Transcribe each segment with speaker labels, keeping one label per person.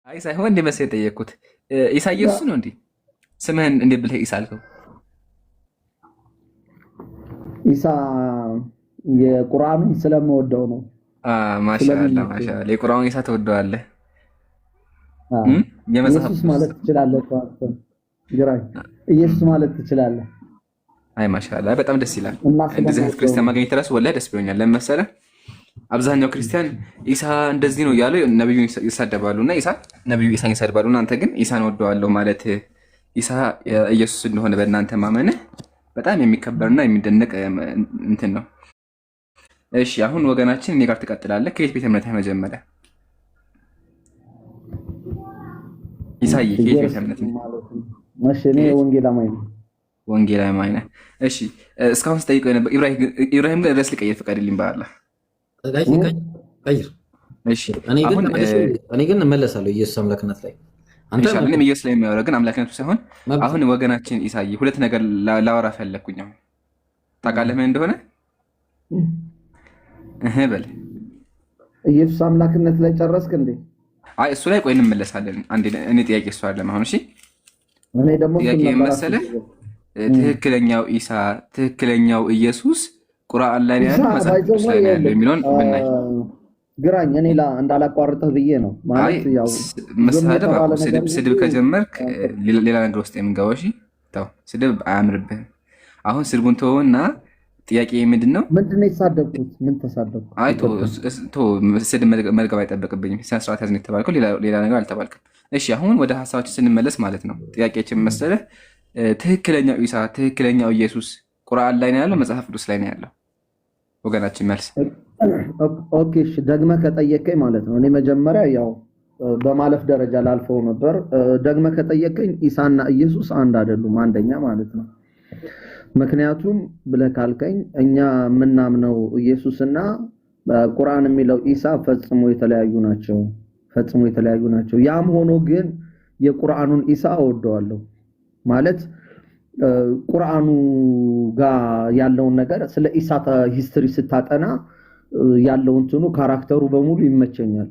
Speaker 1: አይ ሳይሆን እንደ መሰለኝ የጠየቅኩት ኢሳይያስ ነው እንዴ? ስምህን እንዴ ብለህ ኢሳ አልከው?
Speaker 2: ኢሳ የቁርአኑን ስለምወደው ነው።
Speaker 1: ማሻአላ ማሻአላ። የቁርአኑን ኢሳ ተወደዋለህ?
Speaker 2: ኢየሱስ ማለት ትችላለህ እኮ ግራኝ ኢየሱስ ማለት ትችላለህ።
Speaker 1: አይ ማሻአላ በጣም ደስ ይላል። እንደዚህ አይነት ክርስቲያን ማግኘት ራሱ ወላሂ ደስ ብሎኛል። ለምን መሰለህ? አብዛኛው ክርስቲያን ኢሳ እንደዚህ ነው እያሉ ነብዩን ይሳደባሉና ነብዩ ኢሳን ይሳደባሉና አንተ ግን ኢሳን ወደዋለሁ ማለት ኢሳ ኢየሱስ እንደሆነ በእናንተ ማመንህ በጣም የሚከበርና የሚደነቅ እንትን ነው። እሺ አሁን ወገናችን እኔ ጋር ትቀጥላለህ። ከየት ቤተ እምነት መጀመሪያ? ኢሳይ ከየት ቤተ እምነት ማለት ነው?
Speaker 2: እሺ እኔ ወንጌላማኝ ነኝ።
Speaker 1: ወንጌላማኝ ነህ? እሺ እስካሁን ስጠይቀው ነበር ኢብራሂም ግን ርዕስ ልቀይር ፍቀድልኝ በአላህ።
Speaker 3: ቀይር። እሺ እኔ ግን እመለሳለሁ ኢየሱስ አምላክነት ላይ
Speaker 1: አንተ ምንም ኢየሱስ ላይ የሚያወራ ግን አምላክነቱ ሳይሆን አሁን ወገናችን ኢሳይ ሁለት ነገር ላወራ ፈለኩኝ። አሁን ታውቃለህ ምን እንደሆነ? በል
Speaker 2: ኢየሱስ አምላክነት ላይ ጨረስክ እንዴ?
Speaker 1: አይ እሱ ላይ ቆይ እንመለሳለን። አንዴ እኔ ጥያቄ እሱ አይደለም አሁን። እሺ
Speaker 2: እኔ ደግሞ
Speaker 1: ጥያቄ መሰለህ ትክክለኛው ኢሳ ትክክለኛው ኢየሱስ ቁርአን ላይ ያለው መጽሐፍ ቅዱስ ላይ ያለው የሚለውን ብናይ
Speaker 2: ግራኝ እኔ እንዳላቋርጥህ ብዬ ነው ማለት ያው
Speaker 1: መሳደብ ስድብ ከጀመርክ ሌላ ነገር ውስጥ የምንገባው። እሺ ተው ስድብ አያምርብህም። አሁን ስድቡን ተወውና ጥያቄ ምንድነው?
Speaker 2: ምንድነው የተሳደብኩት? ምን ተሳደብኩ?
Speaker 1: አይ ተው ስድብ መልቀብ አይጠበቅብኝም። ስነ ስርዓት ያዝን የተባልከው ሌላ ነገር አልተባልክም። እሺ አሁን ወደ ሀሳባችን ስንመለስ ማለት ነው ጥያቄያችን መሰለህ ትክክለኛው ኢሳ ትክክለኛው ኢየሱስ ቁርአን ላይ ነው ያለው መጽሐፍ ቅዱስ ላይ ነው ያለው? ወገናችን መልስ።
Speaker 2: ኦኬ እሺ ደግመህ ከጠየቀኝ ማለት ነው እኔ መጀመሪያ ያው በማለፍ ደረጃ ላልፈው ነበር። ደግመህ ከጠየቀኝ ኢሳና ኢየሱስ አንድ አይደሉም፣ አንደኛ ማለት ነው። ምክንያቱም ብለህ ካልከኝ እኛ የምናምነው ኢየሱስና ቁርአን የሚለው ኢሳ ፈጽሞ የተለያዩ ናቸው። ያም ሆኖ ግን የቁርአኑን ኢሳ እወደዋለሁ ማለት ቁርአኑ ጋር ያለውን ነገር ስለ ኢሳ ሂስትሪ ስታጠና ያለው እንትኑ ካራክተሩ በሙሉ ይመቸኛል።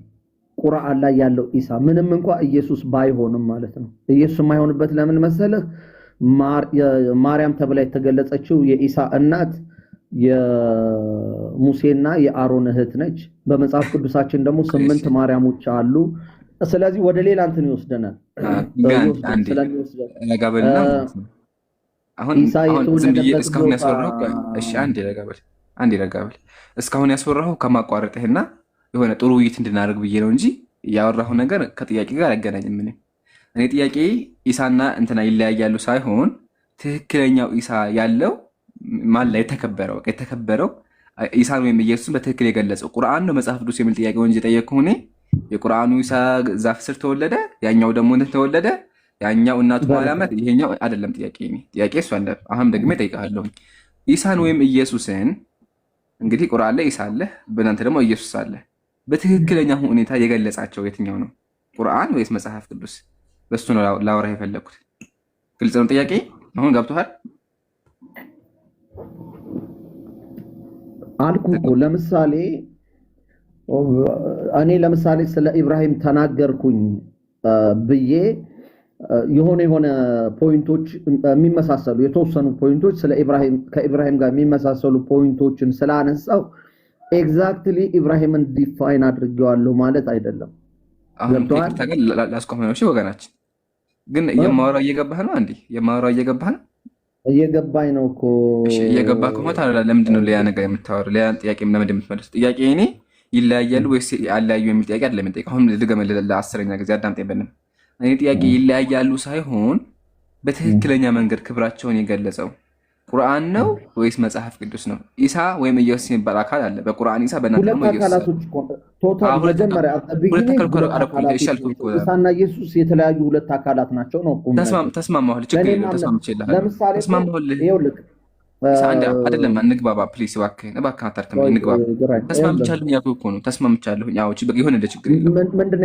Speaker 2: ቁርአን ላይ ያለው ኢሳ ምንም እንኳን ኢየሱስ ባይሆንም ማለት ነው። ኢየሱስ የማይሆንበት ለምን መሰለህ? ማርያም ተብላ የተገለጸችው የኢሳ እናት የሙሴና የአሮን እህት ነች። በመጽሐፍ ቅዱሳችን ደግሞ 8 ማርያሞች አሉ። ስለዚህ ወደ ሌላ እንትን ይወስደናል።
Speaker 1: እስካሁን ያስወራሁ ከማቋረጥህና የሆነ ጥሩ ውይይት እንድናደርግ ብዬ ነው እንጂ ያወራሁ ነገር ከጥያቄ ጋር አይገናኝም። ምንም እኔ ጥያቄ ኢሳና እንትና ይለያያሉ ሳይሆን ትክክለኛው ኢሳ ያለው ማን ላይ የተከበረው ኢሳን ወይም ኢየሱስን በትክክል የገለጸው ቁርአን ነው መጽሐፍ ቅዱስ የሚል ጥያቄ እንጂ ጠየቅኩህ። እኔ የቁርአኑ ኢሳ ዛፍ ስር ተወለደ፣ ያኛው ደግሞ እንትን ተወለደ፣ ያኛው እናቱ ማላመት ይሄኛው አይደለም ጥያቄ እሱ አለ። አሁን ደግሜ እጠይቅሃለሁ ኢሳን ወይም ኢየሱስን እንግዲህ ቁርአን ላይ ኢሳ አለ፣ በእናንተ ደግሞ ኢየሱስ አለ። በትክክለኛ ሁኔታ የገለጻቸው የትኛው ነው? ቁርአን ወይስ መጽሐፍ ቅዱስ? በሱ ነው ላወራህ የፈለኩት። ግልጽ ነው ጥያቄ? አሁን ገብቶሃል?
Speaker 2: አልኩህ እኮ ለምሳሌ እኔ ለምሳሌ ስለ ኢብራሂም ተናገርኩኝ ብዬ የሆነ ፖይንቶች የሚመሳሰሉ የተወሰኑ ፖይንቶች ስለ ኢብራሂም ከኢብራሂም ጋር የሚመሳሰሉ ፖይንቶችን ስላነሳው ኤግዛክትሊ ኢብራሂምን ዲፋይን አድርጌዋለሁ ማለት አይደለም።
Speaker 1: አሁን ላስቆም ነው። እሺ ወገናችን ግን የማወራው እየገባህ ነው? አንዴ የማወራው እየገባህ ነው?
Speaker 2: እየገባኝ ነው እኮ።
Speaker 1: እሺ እየገባህ ከሆነ ታዲያ ለምንድን ነው ሌላ ነገር የምታወራው? ሌላ ጥያቄ ለምንድን የምትመልሰው? ጥያቄ እኔ ይለያያሉ ወይስ አለያዩ የሚል ጥያቄ አይደለም የምጠይቀው። አሁን ልድገምልህ ለ10ኛ ጊዜ አዳምጠኝ በደንብ። እኔ ጥያቄ ይለያያሉ ሳይሆን በትክክለኛ መንገድ ክብራቸውን የገለጸው ቁርአን ነው ወይስ መጽሐፍ ቅዱስ ነው? ኢሳ ወይም ኢየሱስ የሚባል አካል አለ በቁርአን። ኢሳ በእናንተ ደግሞ
Speaker 2: ኢሳና ኢየሱስ የተለያዩ ሁለት አካላት ናቸው ነው።
Speaker 1: ተስማማሁልህ፣ ችግር የለም ተስማምቻለሁ። አይደለም እንግባባ፣ ፕሊስ እባክህ አታርክም። እንግባባ። ተስማምቻለሁ ያልኩህ እኮ ነው። ተስማምቻለሁ። ያው የሆነ እንደ ችግር የለም።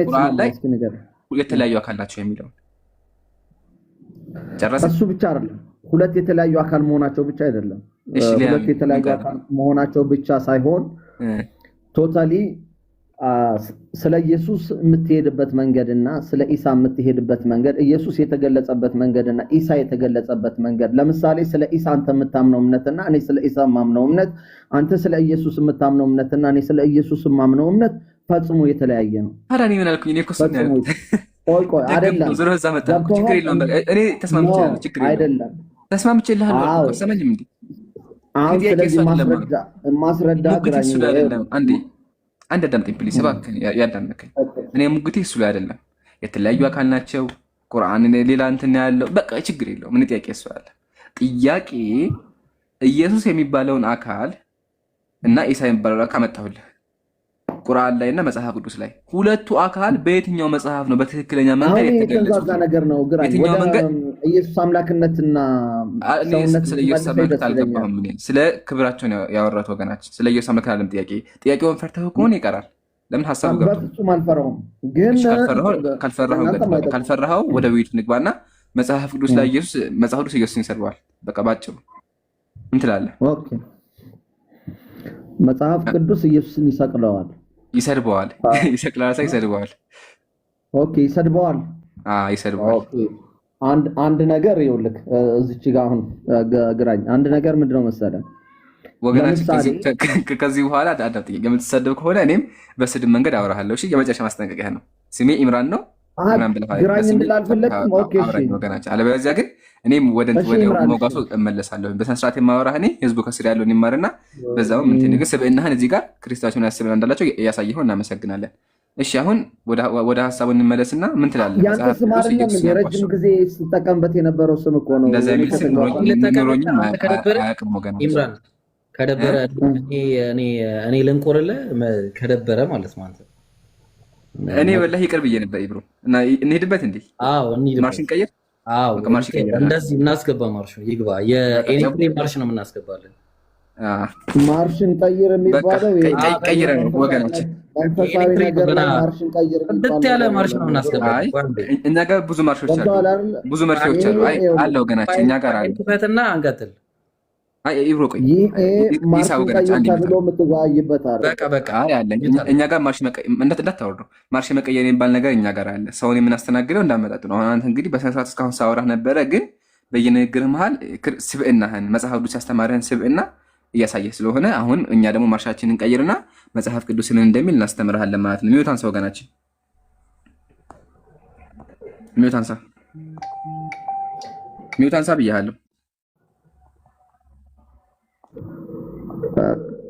Speaker 1: ቁርአን ላይ የተለያዩ አካል ናቸው የሚለው ጨረሰ።
Speaker 2: እሱ ብቻ አይደለም ሁለት የተለያዩ አካል መሆናቸው ብቻ አይደለም። ሁለት የተለያዩ አካል መሆናቸው ብቻ ሳይሆን ቶታሊ ስለ ኢየሱስ የምትሄድበት መንገድና ስለ ኢሳ የምትሄድበት መንገድ ኢየሱስ የተገለጸበት መንገድና ኢሳ የተገለጸበት መንገድ ለምሳሌ ስለ ኢሳ አንተ የምታምነው እምነትና እኔ ስለ ኢሳ የማምነው እምነት አንተ ስለ ኢየሱስ የምታምነው እምነትና እኔ ስለ ኢየሱስ የማምነው እምነት ፈጽሞ የተለያየ ነው።
Speaker 1: ታዲያ እኔ ምን አልኩኝ? እኔ እኮ እሱን ያልኩት
Speaker 2: ቆይ አይደለም
Speaker 1: ዞሮ እዛ መጣ ችግር የለውም እኔ ተስማምቻለሁ ችግር የለውም
Speaker 2: አይደለም
Speaker 1: ተስማምቼልሃለሁ አልሰማኝም እንዴ
Speaker 2: አሁን ስለዚህ ማስረዳ ግራኝ
Speaker 1: አይደለም አንድ አዳምጠኝ ፕሊስ እባክህ ያዳምጠኝ እኔ ሙግቴ እሱ ላይ አይደለም የተለያዩ አካል ናቸው ቁርአን ሌላ እንትን ያለው በቃ ችግር የለውም ምን ጥያቄ እሱ አለ ጥያቄ ኢየሱስ የሚባለውን አካል እና ኢሳ የሚባለውን አካል መጣሁልህ ቁርአን ላይ እና መጽሐፍ ቅዱስ ላይ ሁለቱ አካል በየትኛው መጽሐፍ ነው በትክክለኛ መንገድ የተገለጹት
Speaker 2: ነገር ነው ግራኝ
Speaker 1: የትኛው መንገድ
Speaker 2: ኢየሱስ አምላክነትና ሰውነት
Speaker 1: ስለ ኢየሱስ አምላክነት አልገባህም ስለ ክብራቸው ያወራት ወገናችን ስለ ኢየሱስ አምላክነት አለም ጥያቄውን ፈርተህ ከሆነ ይቀራል ለምን ሐሳቡ ገብቶ
Speaker 2: በፍጹም አልፈራሁም ግን
Speaker 1: ካልፈራኸው ወደ ውይይቱ ንግባና መጽሐፍ ቅዱስ ላይ ኢየሱስ መጽሐፍ ቅዱስ ኢየሱስን ይሰድባል በቃ ባጭሩ ምን ትላለህ
Speaker 2: ኦኬ መጽሐፍ ቅዱስ ኢየሱስን ይሰቅለዋል
Speaker 1: ይሰድበዋል ይሰቅላል ይሰድበዋል
Speaker 2: ኦኬ ይሰድበዋል
Speaker 1: ይሰድበዋል
Speaker 2: አንድ ነገር ይኸውልህ እዚች ጋር አሁን ግራኝ አንድ ነገር ምንድነው መሰለህ
Speaker 1: ወገናችን ከዚህ በኋላ አዳምጥ የምትሰደብ ከሆነ እኔም በስድብ መንገድ አወራሃለሁ እሺ የመጨረሻ ማስጠንቀቂያ ነው ስሜ ኢምራን ነው
Speaker 2: ግራኝ እንድላልፈለክም ኦኬ እሺ
Speaker 1: ወገናችን አለበለዚያ ግን እኔም ወደ ሞጋሱ እመለሳለሁ በስነ ስርዓት የማወራህ እኔ ህዝቡ ከስር ያለውን ይማርና በዛውም እንትን ግን ስብዕናህን እዚህ ጋር ክርስቲያኖችን ያስብና እንዳላቸው ያሳየው እናመሰግናለን እሺ አሁን ወደ ሐሳቡ እንመለስና ምን ትላለህ
Speaker 2: ያንተ ስም አይደለም የረጅም ጊዜ ሲጠቀምበት የነበረው ስም እኮ ነው
Speaker 1: እንደዛ የሚል ስም ኖሮኝ አያውቅም ወገናችን
Speaker 3: ኢምራን ከደበረ እኔ ልንቆርልህ ከደበረ ማለት ነው አንተ
Speaker 1: እኔ ወላሂ ይቅር ብዬ ነበር ኢብሮ እና እንሄድበት እንዴ
Speaker 3: አዎ እንሂድበት
Speaker 1: ማርሽን ቀይር
Speaker 3: አዎ እንደዚህ እናስገባ ማርሽ ይግባ የኤኒፍሬ ማርሽ ነው የምናስገባለን
Speaker 2: ማርሽን ቀይር የሚባለው
Speaker 1: ቀይረ ነው ወገናችን
Speaker 2: መንፈሳዊ ነገር ማርሽን ቀይር
Speaker 3: እንዴት ያለ ማርሽ ነው የምናስገባው
Speaker 1: እኛ ጋር ብዙ ማርሾች አሉ ብዙ መርሾች አሉ አለ ወገናችን እኛ ጋር አለ
Speaker 3: ፈትና አንቀጥል
Speaker 1: ኢብሮ ቆይ
Speaker 2: ኢሳው ገናችን ተብሎ የምትወያይበት አይደል
Speaker 1: በቃ ያለ እኛ ጋር ማርሽ እንዳታወርዱ ማርሽ መቀየር የሚባል ነገር እኛ ጋር አለ ሰውን የምናስተናግደው እንዳመጣጥ ነው አሁን እንግዲህ በስነ ስርዓት እስካሁን ሳወራህ ነበረ ግን በየንግግርህ መሃል ስብዕናህን መጽሐፍ ቅዱስ ያስተማረህን ስብዕና እያሳየህ ስለሆነ አሁን እኛ ደግሞ ማርሻችንን ቀይርና መጽሐፍ ቅዱስን እንደሚል እናስተምርሃለን ማለት ነው ሚውት አንሳ ወገናችን ሚውት አንሳ ብያለሁ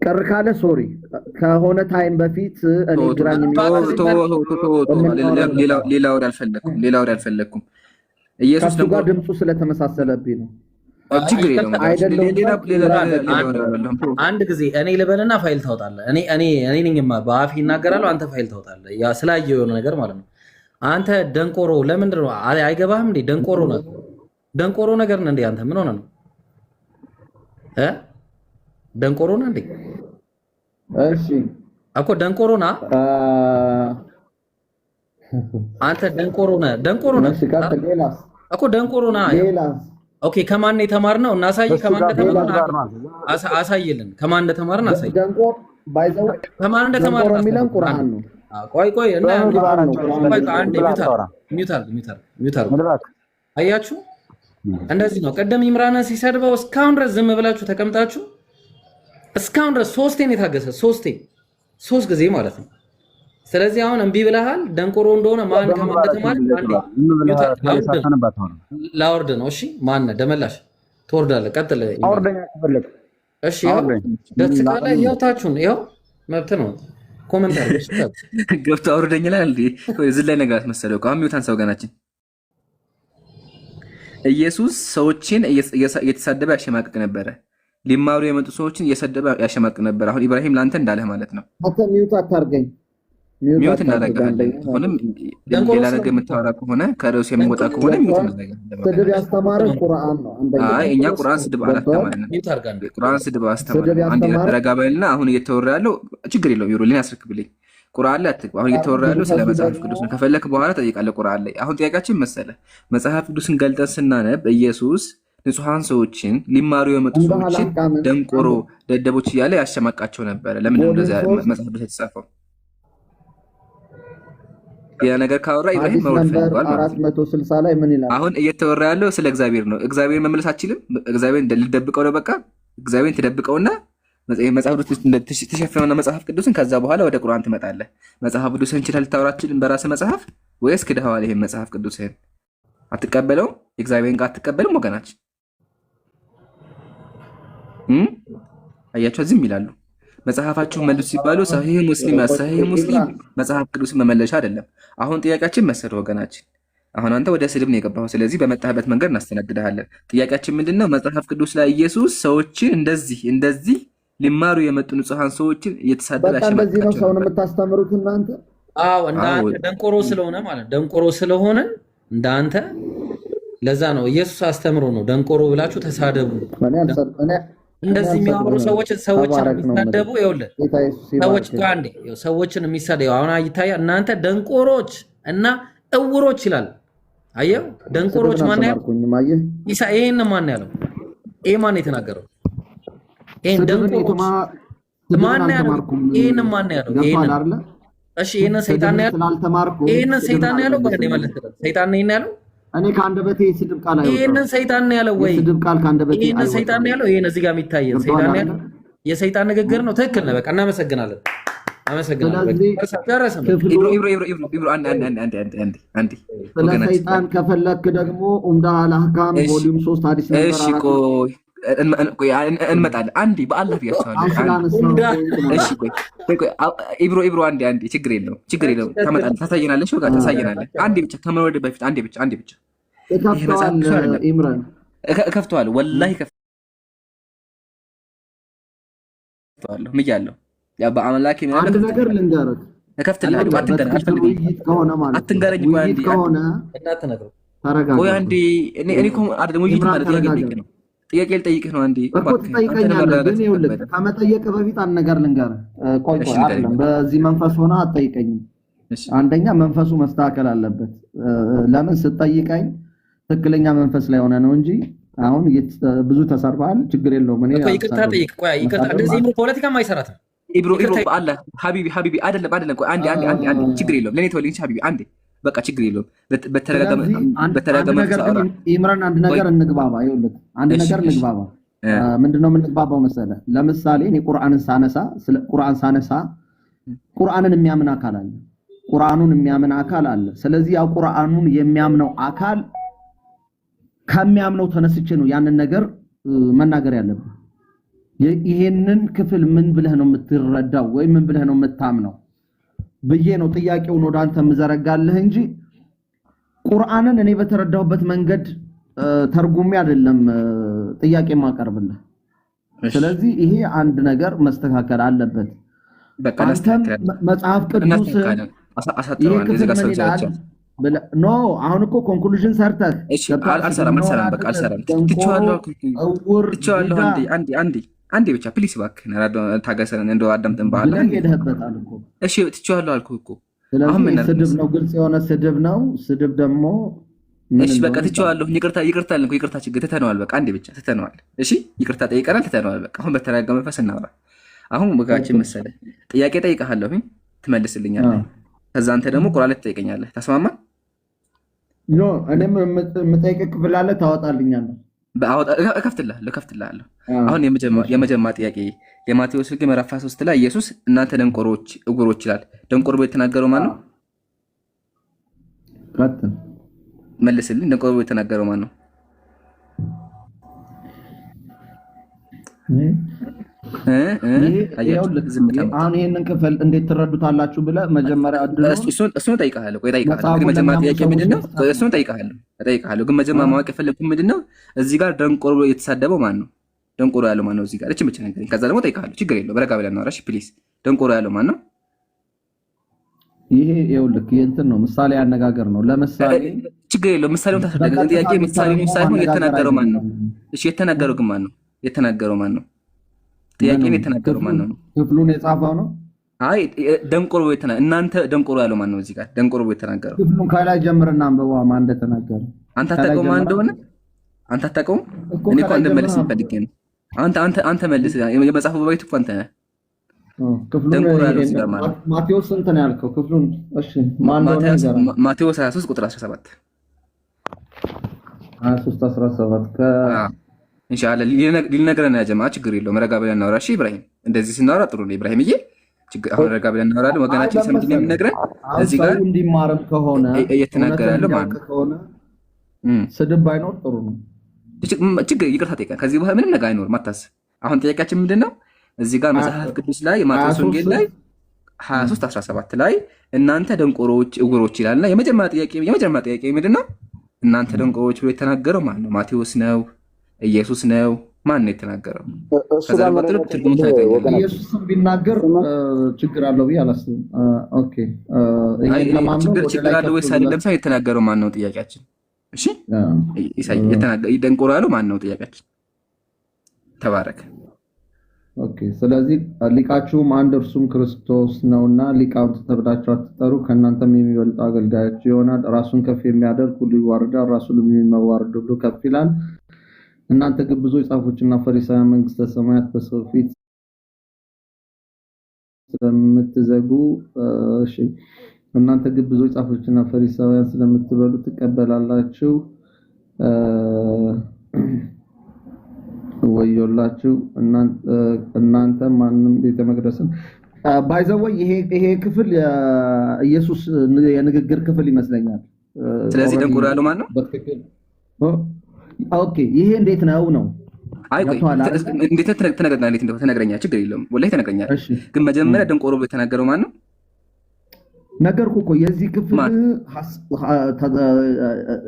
Speaker 2: ቀር ካለ ሶሪ ከሆነ ታይም በፊት እኔ ግራኝ
Speaker 1: ሌላ ወደ አልፈለኩም ኢየሱስ
Speaker 2: ደግሞ ድምፁ ስለተመሳሰለብኝ ነው
Speaker 3: ችግር የለም አንድ ጊዜ እኔ ልበልና ፋይል ታወጣለህ እኔ ነኝማ በአፍ ይናገራለሁ አንተ ፋይል ታወጣለህ ያ ስላየው የሆነ ነገር ማለት ነው አንተ ደንቆሮ ለምንድን ነው አይገባህም እንዴ ደንቆሮ ነገር ነው እንዴ አንተ ምን ሆነ ነው ደንቆሮ ነህ እንዴ
Speaker 2: እሺ
Speaker 3: እኮ ደንቆሮ ነህ አንተ ደንቆሮ ነህ እኮ ደንቆሮ ነህ ኦኬ ከማን የተማርነው እናሳይ ከማን እንደተማርነው አሳይልን ከማን እንደተማርነው አሳይ
Speaker 2: ደንቆሮ ባይዘው
Speaker 3: ከማን እንደተማርነው
Speaker 2: የሚለን ቁርአን ነው
Speaker 3: ቆይ እና አንድ ሚውታር አያችሁ እንደዚህ ነው ቀደም ኢምራን ሲሰድበው እስካሁን ድረስ ዝም ብላችሁ ተቀምጣችሁ እስካሁን ድረስ ሶስት ጊዜ ማለት ነው ስለዚህ አሁን እምቢ ብለሃል ደንቆሮ እንደሆነ ማን ከማን እንደተማረ ላወርድ ነው እሺ ማን ደመላሽ ትወርዳለህ ቀጥል
Speaker 4: አውርደኛ ተፈልክ
Speaker 3: እሺ ደስ ካለ ህይወታችሁን ይኸው መብት ነው ኮሜንት አድርጉ
Speaker 1: ገብቶ አውርደኛ ላይ እንዴ እዚህ ላይ ነገር አስመሰለው ሚውታን ሰው ገናችን ኢየሱስ ሰዎችን እየተሳደበ ያሸማቅቅ ነበረ ሊማሩ የመጡ ሰዎችን እየሰደበ ያሸማቅቅ ነበር አሁን ኢብራሂም ላንተ እንዳለህ ማለት ነው
Speaker 2: አንተ ሚውት አታርገኝ
Speaker 1: ሚውት እናደርጋለን አሁንም ሌላ ነገር የምታወራ ከሆነ ከርዕሱ የሚወጣ ከሆነ ሚውት እናደርጋለን
Speaker 2: ስድብ ያስተማረ ቁርአን ነው
Speaker 1: እኛ ቁርአን ስድብ አላስተማረንም ቁርአን ስድብ አስተማረን አንዴ ረጋ በልና አሁን እየተወራ ያለው ችግር የለውም ይሩልኝ ያስረክብልኝ ቁርአን ላይ አትግባ አሁን እየተወራ ያለው ስለ መጽሐፍ ቅዱስ ነው ከፈለክ በኋላ ጠይቃለህ ቁርአን ላይ አሁን ጥያቄያችን መሰለህ መጽሐፍ ቅዱስን ገልጠን ስናነብ ኢየሱስ ንጹሃን ሰዎችን ሊማሩ የመጡ ሰዎችን ደንቆሮ ደደቦች እያለ ያሸማቃቸው ነበረ ለምን እንደዛ መጽሐፍ ቅዱስ የተጻፈው ያ ነገር ካወራ ኢብራሂም
Speaker 2: ሐዲስ
Speaker 1: መውረድ
Speaker 2: ነምበር
Speaker 1: ፈልጓል ማለት ነው።
Speaker 2: 460 ላይ ምን ይላል?
Speaker 1: አሁን እየተወራ ያለው ስለ እግዚአብሔር ነው። እግዚአብሔር መመለስ አችልም። እግዚአብሔር ልደብቀው ነው። በቃ እግዚአብሔርን ትደብቀውና መጽሐፍ ቅዱስ ትሸፍነውና መጽሐፍ ቅዱስን ከዛ በኋላ ወደ ቁርአን ትመጣለህ። መጽሐፍ ቅዱስን እንችላል ልታወራችልን በራስህ መጽሐፍ ወይስ ክደኸዋል? ይሄን መጽሐፍ ቅዱስህን አትቀበለውም? የእግዚአብሔርን ቃል አትቀበልም? ወገናችን አያቸው ዝም ይላሉ። መጽሐፋችሁን መልሱ ሲባሉ ሰሂህ ሙስሊም መጽሐፍ ቅዱስን መመለሻ አይደለም። አሁን ጥያቄያችን መሰለ ወገናችን፣ አሁን አንተ ወደ ስድብ ነው የገባኸው። ስለዚህ በመጣህበት መንገድ እናስተናግድሃለን። ጥያቄያችን ምንድነው? መጽሐፍ ቅዱስ ላይ ኢየሱስ ሰዎችን እንደዚህ ሊማሩ የመጡ ንጹሃን ሰዎችን እየተሳደበ
Speaker 2: በቃ እንደዚህ ነው ሰውን የምታስተምሩት እናንተ?
Speaker 3: አዎ እንዳንተ ደንቆሮ ስለሆነ ማለት ደንቆሮ ስለሆነ እንዳንተ ለዛ ነው ኢየሱስ አስተምሮ ነው ደንቆሮ ብላችሁ ተሳደቡ። እንደዚህ የሚያወሩ ሰዎችን የሚሳደቡ ይኸውልህ፣ ሰዎችን የሚሳደቡ አሁን ይታያል። እናንተ ደንቆሮች እና እውሮች ይላል። አየው ደንቆሮች ማን ያለው? ይሄን ማን ያለው? ይሄ ማን የተናገረው? ይሄን ደንቆሮች ማን ያለው? ይሄን ማን ያለው? ይሄን እሺ፣ ይሄን ሰይጣን ያለው። ይሄን ሰይጣን ያለው ባንዴ ማለት ነው። ሰይጣን ነው ያለው።
Speaker 2: እኔ ከአንደበቴ ስድብ ቃል አይወጣም።
Speaker 3: ይሄንን ሰይጣን ነው ያለው ወይ?
Speaker 2: ስድብ ቃል ከአንደበቴ አይወጣም።
Speaker 3: ይሄንን ሰይጣን ነው ያለው። ይሄን እዚህ ጋር የሚታየው ሰይጣን ነው ያለው። የሰይጣን ንግግር ነው። ትክክል ነው። በቃ እናመሰግናለን።
Speaker 2: ስለ ሰይጣን ከፈለክ ደግሞ ኡምዳ አልአህካም ቮሊዩም 3 ሐዲስ
Speaker 1: እንመጣለን። አንዴ በአላህ ብያቸዋለሁ። ኢብሮ አንዴ ችግር የለውም ታመጣለህ፣ ታሳየናለሽ፣ ወጋ ታሳየናለህ። አንዴ ብቻ ከመወደ በፊት አንዴ ብቻ ከፍተዋል። ወላሂ ከፍተዋለሁ ምያለሁ። ያ በአምላክ
Speaker 2: አንድ ነገር ልንገርህ፣
Speaker 1: እከፍትልሃለሁ። አትንገረኝ። ቆይ አንዴ እኔ እኮ አይደለም ውይይት ማለት ነው። ጥያቄ ልጠይቅህ ነው። አንዴ
Speaker 2: እኮ ትጠይቀኛለህ፣ ግን ይኸውልህ ከመጠየቅ በፊት አንድ ነገር ልንገርህ። ቆይ አይደለም በዚህ መንፈስ ሆነ አትጠይቀኝም። አንደኛ መንፈሱ መስተካከል አለበት። ለምን ስትጠይቀኝ ትክክለኛ መንፈስ ላይ ሆነ ነው እንጂ አሁን ብዙ ተሰርባል። ችግር የለውም። እኔ
Speaker 3: ይቅርታ ጠይቅ። ቆይ ይቅርታ፣ እንደዚህ ፖለቲካም አይሰራትም።
Speaker 1: ኢብሮ አለ ሀቢቢ አይደለም። ቆይ አንዴ ችግር የለውም። ለኔ ተወልኝ ሀቢቢ አንዴ በቃ ችግር የለውም። በተረጋጋመ
Speaker 2: ኢምራን አንድ ነገር እንግባባ። ይኸውልህ አንድ ነገር እንግባባ። ምንድነው የምንግባባው መሰለህ? ለምሳሌ እኔ ቁርአንን ሳነሳ ቁርአንን የሚያምን አካል አለ፣ ቁርአኑን የሚያምን አካል አለ። ስለዚህ ያው ቁርአኑን የሚያምነው አካል ከሚያምነው ተነስቼ ነው ያንን ነገር መናገር ያለብን። ይሄንን ክፍል ምን ብለህ ነው የምትረዳው ወይ ምን ብለህ ነው የምታምነው ብዬ ነው ጥያቄውን ወደ አንተ የምዘረጋልህ እንጂ ቁርአንን እኔ በተረዳሁበት መንገድ ተርጉሜ አይደለም ጥያቄ ማቀርብልህ። ስለዚህ ይሄ አንድ ነገር መስተካከል አለበት። መጽሐፍ ቅዱስ ኖ አሁን እኮ ኮንክሉዥን ሰርተህ
Speaker 1: አልሰራም። በቃ አልሰራም። ትቼዋለሁ። አንዴ ብቻ ፕሊስ እባክህ ታገሰን። እንደው አዳምጠን ባህል እሺ፣ ትቼዋለሁ አልኩህ እኮ።
Speaker 2: አሁን ስድብ ነው፣ ግልጽ የሆነ ስድብ ነው። ስድብ ደግሞ
Speaker 1: እሺ፣ በቃ ትቼዋለሁ። ይቅርታ አልኩ። ይቅርታ ችግር ትተነዋል። በቃ አንዴ ብቻ ትተነዋል። እሺ፣ ይቅርታ ጠይቀናል፣ ትተነዋል። በቃ አሁን በተረጋጋ መንፈስ እናወራ። አሁን በጋችን መሰለህ ጥያቄ ጠይቀሃለሁ፣ ትመልስልኛለህ። ከዛ አንተ ደግሞ ቁርአን ትጠይቀኛለህ። ተስማማ?
Speaker 2: ኖ እኔም የምጠይቅህ ክፍል አለ፣ ታወጣልኛለህ።
Speaker 1: እከፍትልሃለሁ። አሁን የመጀመሪያ ጥያቄ የማቴዎስ ወንጌል ምዕራፍ 3 ላይ ኢየሱስ እናንተ ደንቆሮች እውሮች ይላል። ደንቆሮ ብሎ የተናገረው ማን ነው? መልስልኝ። ደንቆሮ ብሎ የተናገረው ማን ነው?
Speaker 2: አሁን ይሄንን ክፍል እንዴት ትረዱታላችሁ ብለህ መጀመሪያ
Speaker 1: እሱን እጠይቅሃለሁ። ግን መጀመሪያ ጥያቄ ምንድን ነው? እሱን እጠይቅሃለሁ። ግን መጀመሪያ ማወቅ የፈለግኩት ምንድን ነው? እዚህ ጋር ደንቆሮ የተሳደበው ማን ነው? ደንቆሮ ያለው ማን ነው? እዚህ ጋር እቺ ብቻ ነገር። ከዛ ደግሞ እጠይቅሃለሁ። ችግር የለውም። በረጋ ብለን እናወራሽ ፕሊዝ። ደንቆሮ ያለው ማን ነው?
Speaker 2: ይሄ ይኸውልህ እንትን ነው፣ ምሳሌ አነጋገር ነው። ለምሳሌ
Speaker 1: ችግር የለውም። ምሳሌውን ታስረዳለህ። ጥያቄ ምሳሌውን ሳይሆን የተናገረው ማን ነው? እሺ፣ የተናገረው ግን ማን ነው? የተናገረው ማን ነው? ጥያቄን የተናገረው ማን ነው?
Speaker 2: ክፍሉን የጻፈው ነው።
Speaker 1: አይ ደንቆሮ እናንተ ደንቆሮ ያለው ማን ነው? እዚህ ጋር ደንቆሮ የተናገረው
Speaker 2: ክፍሉን ከላይ ጀምርና አንብበዋ ማን እንደተናገረ።
Speaker 1: አንተ አታውቀውም ማን እንደሆነ? አንተ አታውቀውም? እኔ እኮ እንደመለስ ፈልጌ ነው። አንተ መልስ። የመጽሐፉ ባይት እኮ አንተ ነህ። ደንቆሮ ያለው እዚህ ጋር ማለት
Speaker 2: ማቴዎስ ስንት ነው ያልከው ክፍሉን? እሺ ማን ነው ነገር?
Speaker 1: ማቴዎስ 23 ቁጥር 17
Speaker 2: 23:17
Speaker 1: ኢንሻአላህ ሊነግረን ያ ጀማዓ ችግር የለውም። ረጋ ብለን እናወራ። እሺ ኢብራሂም እንደዚህ ስናወራ ጥሩ ነው ኢብራሂምዬ። አሁን ረጋ ብለን እናወራለን። ወገናችን ሰምተን የሚነግረን እዚህ ጋር
Speaker 2: እንዲማርም ከሆነ
Speaker 1: እየተናገረ ያለው ማለት
Speaker 2: ከሆነ ስድብ ባይኖር ጥሩ ነው።
Speaker 1: ችግር ይቅርታ ጠይቀን ከዚህ በኋላ ምንም ነገር አይኖርም አታስብ። አሁን ጥያቄያችን ምንድነው? እዚህ ጋር መጽሐፍ ቅዱስ ላይ ማቴዎስ ወንጌል ላይ 23:17 ላይ እናንተ ደንቆሮዎች እውሮች ይላልና የመጀመሪያ ጥያቄ ምንድነው? እናንተ ደንቆሮዎች ብሎ የተናገረው ማን ነው? ማቴዎስ ነው? ኢየሱስ ነው? ማን ነው የተናገረው? ከዛ በኋላ ትርጉሙ ታገኛለህ።
Speaker 2: ኢየሱስም ቢናገር ችግር አለው ብዬ አላስብም። ኦኬ
Speaker 1: ችግር አለው ወይስ አይደለም ሳይሆን የተናገረው ማን ነው ጥያቄያችን። እሺ ደንቆሮ ያለው ማን ነው ጥያቄያችን። ተባረክ።
Speaker 2: ኦኬ ስለዚህ ሊቃችሁም አንድ እርሱም ክርስቶስ ነውና ሊቃውንት ተብላችሁ አትጠሩ። ከእናንተም የሚበልጥ አገልጋያችሁ ይሆናል። ራሱን ከፍ የሚያደርግ ሁሉ ይዋርዳል፣ ራሱንም የሚያዋርድ ሁሉ ከፍ ይላል። እናንተ ግብዞች ጻፎችና ፈሪሳውያን መንግስተ ሰማያት በሰው ፊት ስለምትዘጉ እናንተ ግብዞች ጻፎችና ፈሪሳውያን ስለምትበሉ ትቀበላላችሁ። ወዮላችሁ እናንተ ማንም ቤተ መቅደስን ባይዘወይ ይሄ ክፍል ኢየሱስ የንግግር ክፍል ይመስለኛል።
Speaker 1: ስለዚህ ደንቆሮ ያለው ማን ነው?
Speaker 2: በትክክል ኦኬ። ይሄ እንዴት ነው?
Speaker 1: አይ ቆይ እንዴት ትነግረኛለህ? ችግር የለውም ወላሂ ትነግረኛለህ። ግን መጀመሪያ ደንቆሮ ብሎ የተናገረው ማን ነው?
Speaker 2: ነገርኩ እኮ የዚህ ክፍል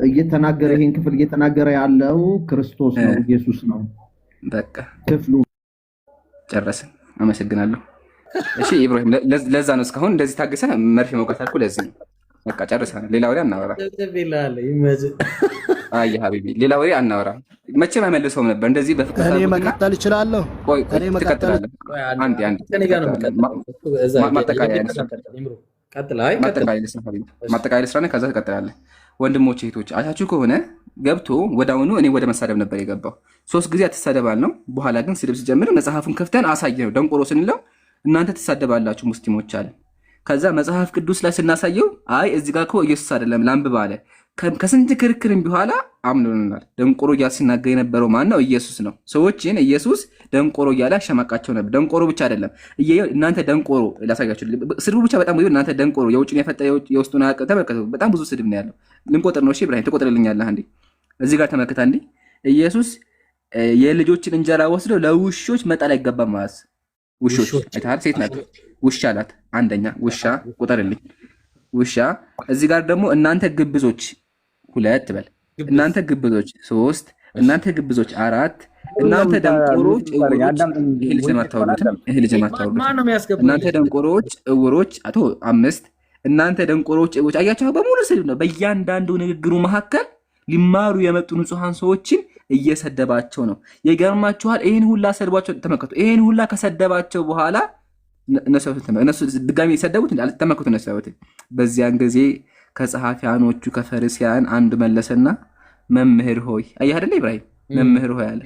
Speaker 2: እየተናገረ ይሄን ክፍል እየተናገረ ያለው ክርስቶስ ነው፣ ኢየሱስ ነው።
Speaker 1: በቃ
Speaker 2: ክፍሉ
Speaker 1: ጨረስን። አመሰግናለሁ። እሺ ኢብራሂም፣ ለዛ ነው እስካሁን እንደዚህ ታግሰህ መርፌ መውጋት አልኩህ። ለዚህ ነው በቃ ጨርሰናል። ሌላ ወሬ አናወራ። አይ ሀቢቢ ሌላ ወሬ አናወራ። መቼም አይመልሰውም ነበር እንደዚህ በፍቅር።
Speaker 4: እኔ መቀጠል እችላለሁ?
Speaker 1: ቆይ ትቀጥላለህ። አንዴ ማጠቃለያ ስራ ነው። ከዛ ትቀጥላለህ። ወንድሞች እህቶች፣ አይታችሁ ከሆነ ገብቶ ወዳውኑ እኔ ወደ መሳደብ ነበር የገባው። 3 ጊዜ አትሳደባል ነው። በኋላ ግን ስድብ ሲጀምር መጽሐፉን ከፍተን አሳየነው። ደንቆሮ ስንለው እናንተ ትሳደባላችሁ ሙስሊሞች አለ። ከዛ መጽሐፍ ቅዱስ ላይ ስናሳየው አይ እዚህ ጋር እኮ ኢየሱስ አይደለም ላንብብ አለ። ከስንት ክርክርም በኋላ አምነውናል። ደንቆሮ እያለ ሲናገር የነበረው ማን ነው? ኢየሱስ ነው። ሰዎችን ኢየሱስ ደንቆሮ እያለ አሸማቃቸው ነበር። ደንቆሮ ብቻ አይደለም እናንተ ደንቆሮ ላሳያችሁ። ስድቡ ብቻ በጣም ብዙ። እናንተ ደንቆሮ የውጭን የፈጠረ የውስጡን አያውቅም። ተመልከቱ፣ በጣም ብዙ ስድብ ነው ያለው። ልንቆጥር ነው። እሺ ኢብራሂም ትቆጥርልኛለህ እንዴ? እዚህ ጋር ተመልከታ እንዴ። ኢየሱስ የልጆችን እንጀራ ወስደው ለውሾች መጣል አይገባም ማለት ውሾች አይታል። ሴት ናት ውሻ አላት። አንደኛ ውሻ ቁጠርልኝ፣ ውሻ። እዚህ ጋር ደግሞ እናንተ ግብዞች 2 በል፣ እናንተ ግብዞች 3፣ እናንተ ግብዞች 4፣ እናንተ ደንቆሮች እውሮች። ይሄ ልጅ ማታወሩትም እናንተ ደንቆሮች እውሮች አቶ 5፣ እናንተ ደንቆሮች እውሮች። አያቸው በሙሉ ስድብ ነው። በእያንዳንዱ ንግግሩ መካከል ሊማሩ የመጡ ንጹሃን ሰዎችን እየሰደባቸው ነው። ይገርማችኋል። ይሄን ሁላ ሰድባቸው ተመከቱ። ይሄን ሁላ ከሰደባቸው በኋላ እነሱ ድጋሚ የሰደቡት ተመከቱ። እነሱ በዚያን ጊዜ ከጸሐፊያኖቹ ከፈሪሳውያን አንዱ መለሰና መምህር ሆይ፣ አየህ አይደለ ኢብራሂም፣ መምህር ሆይ አለ።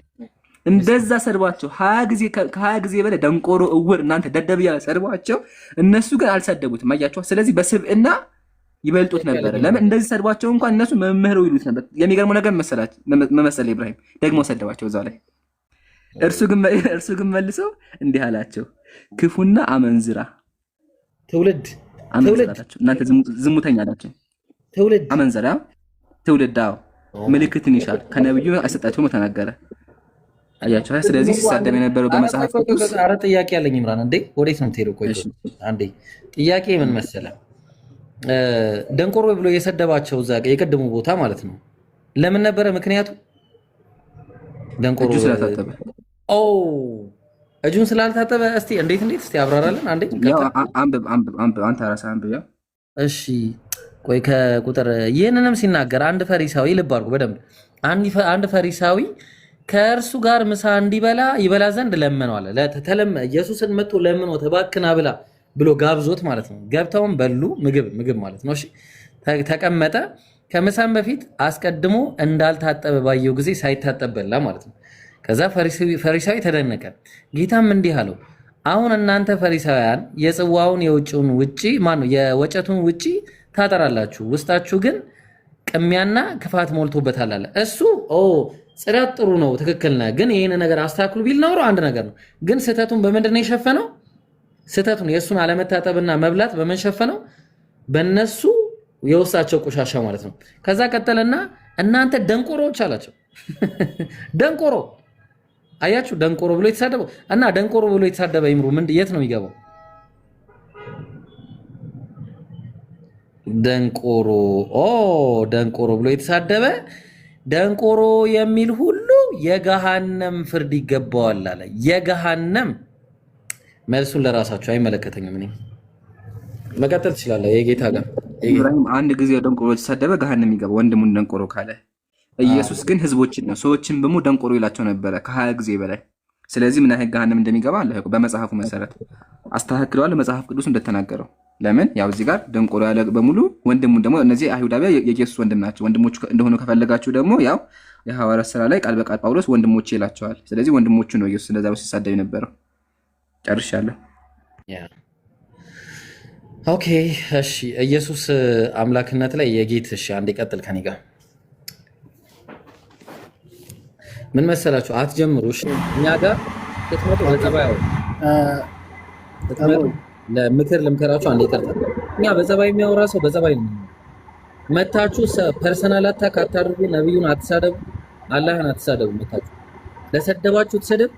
Speaker 1: እንደዛ ሰድቧቸው 20 ጊዜ በላይ ደንቆሮ እውር እናንተ ደደብ ያለ ሰድቧቸው፣ እነሱ ግን አልሰደቡትም። አያችሁ። ስለዚህ በስብዕና ይበልጡት ነበር። ለምን እንደዚህ ሰድቧቸው እንኳን እነሱ መምህር ይሉት ነበር። የሚገርመው ነገር መሰለህ ኢብራሂም ደግሞ ሰደባቸው እዛው ላይ። እርሱ ግን መልሶ እንዲህ አላቸው፣ ክፉና አመንዝራ
Speaker 3: ትውልድ
Speaker 1: እናንተ ዝሙተኛ ናቸው። አመንዝራ ትውልድ ምልክትን ይሻል ከነብዩ አይሰጣቸውም ተናገረ። አያችሁ። ስለዚህ ሲሳደብ የነበረው በመጽሐፍ ቅዱስ።
Speaker 3: ኧረ ጥያቄ ያለኝ ኢምራን፣ እንዴ ወዴት ነው የምትሄደው? ቆይ አንዴ ጥያቄ ምን መሰለህ፣ ደንቆሮ ብሎ የሰደባቸው እዛ የቀደሙ ቦታ ማለት ነው ለምን ነበረ? ምክንያቱ ደንቆሮ
Speaker 1: ስላልታጠበ።
Speaker 3: እጁን ስላልታጠበ። እስቲ እንዴት እስቲ አብራራለን አንዴ።
Speaker 1: አንብብ አንተ ራስህ አንብብ። ያው
Speaker 3: እሺ ቆይ ከቁጥር ይህንንም ሲናገር አንድ ፈሪሳዊ ልብ አድርጉ በደንብ። አንድ ፈሪሳዊ ከእርሱ ጋር ምሳ እንዲበላ ይበላ ዘንድ ለመነው አለ። ኢየሱስን መጥቶ ለምኖ ተባክና ብላ ብሎ ጋብዞት ማለት ነው። ገብተውም በሉ። ምግብ ማለት ነው። እሺ ተቀመጠ። ከምሳም በፊት አስቀድሞ እንዳልታጠበ ባየው ጊዜ ሳይታጠብ በላ ማለት ነው። ከዛ ፈሪሳዊ ተደነቀ። ጌታም እንዲህ አለው፣ አሁን እናንተ ፈሪሳውያን የጽዋውን የውጭውን ውጪ ማነው የወጨቱን ውጪ ታጠራላችሁ፣ ውስጣችሁ ግን ቅሚያና ክፋት ሞልቶበታል አለ። እሱ ጽዳት ጥሩ ነው፣ ትክክል ነህ፣ ግን ይህን ነገር አስተካክሉ ቢል ኖሮ አንድ ነገር ነው። ግን ስህተቱን በምንድን ነው የሸፈነው? ስህተቱን የእሱን አለመታጠብና መብላት በምን ሸፈነው? በእነሱ የውስጣቸው ቆሻሻ ማለት ነው። ከዛ ቀጠለና እናንተ ደንቆሮዎች አላቸው። ደንቆሮ አያችሁ፣ ደንቆሮ ብሎ የተሳደበው እና ደንቆሮ ብሎ የተሳደበ ይምሩ የት ነው የሚገባው? ደንቆሮ ብሎ የተሳደበ ደንቆሮ የሚል ሁሉ የገሃነም ፍርድ ይገባዋል አለ። የገሃነም መልሱን ለራሳችሁ አይመለከተኝም። እኔ መቀጠል ትችላለህ። የጌታ ጋር
Speaker 1: ኢብራሂም አንድ ጊዜ ደንቆሮ የተሳደበ ገሃነም ይገባ ወንድሙን ደንቆሮ ካለ፣ ኢየሱስ ግን ህዝቦችን ነው ሰዎችን በሙሉ ደንቆሮ ይላቸው ነበረ ከ20 ጊዜ በላይ። ስለዚህ ምን ያህል ገሃነም እንደሚገባ አለ በመጽሐፉ መሰረት አስተካክለዋል። መጽሐፍ ቅዱስ እንደተናገረው ለምን ያው እዚህ ጋር ደንቆሮ ያለ በሙሉ ወንድሙን ደግሞ እነዚህ አይሁዳውያን የኢየሱስ ወንድም ናቸው። ወንድሞቹ እንደሆኑ ከፈለጋችሁ ደግሞ ያው የሐዋርያት ሥራ ላይ ቃል በቃል ጳውሎስ ወንድሞቼ ይላቸዋል። ስለዚህ ወንድሞቹ ነው ኢየሱስ እንደዛ ሲሳደብ የነበረው። ጨርሻለሁ።
Speaker 3: ኦኬ እሺ። ኢየሱስ አምላክነት ላይ የጌት እሺ፣ አንዴ ቀጥል ከኔ ጋር ምን መሰላችሁ? አትጀምሩሽ እኛ ጋር ስትመጡ በጸባዩ ለምክር ልምከራችሁ። አንዴ ይቀርታል። እኛ በጸባይ የሚያወራ ሰው በጸባይ ነው። መታችሁ ፐርሰናል አታክ አታድርጉ። ነብዩን አትሳደቡ፣ አላህን አትሳደቡ። መታችሁ ለሰደባችሁ ተሰደብ።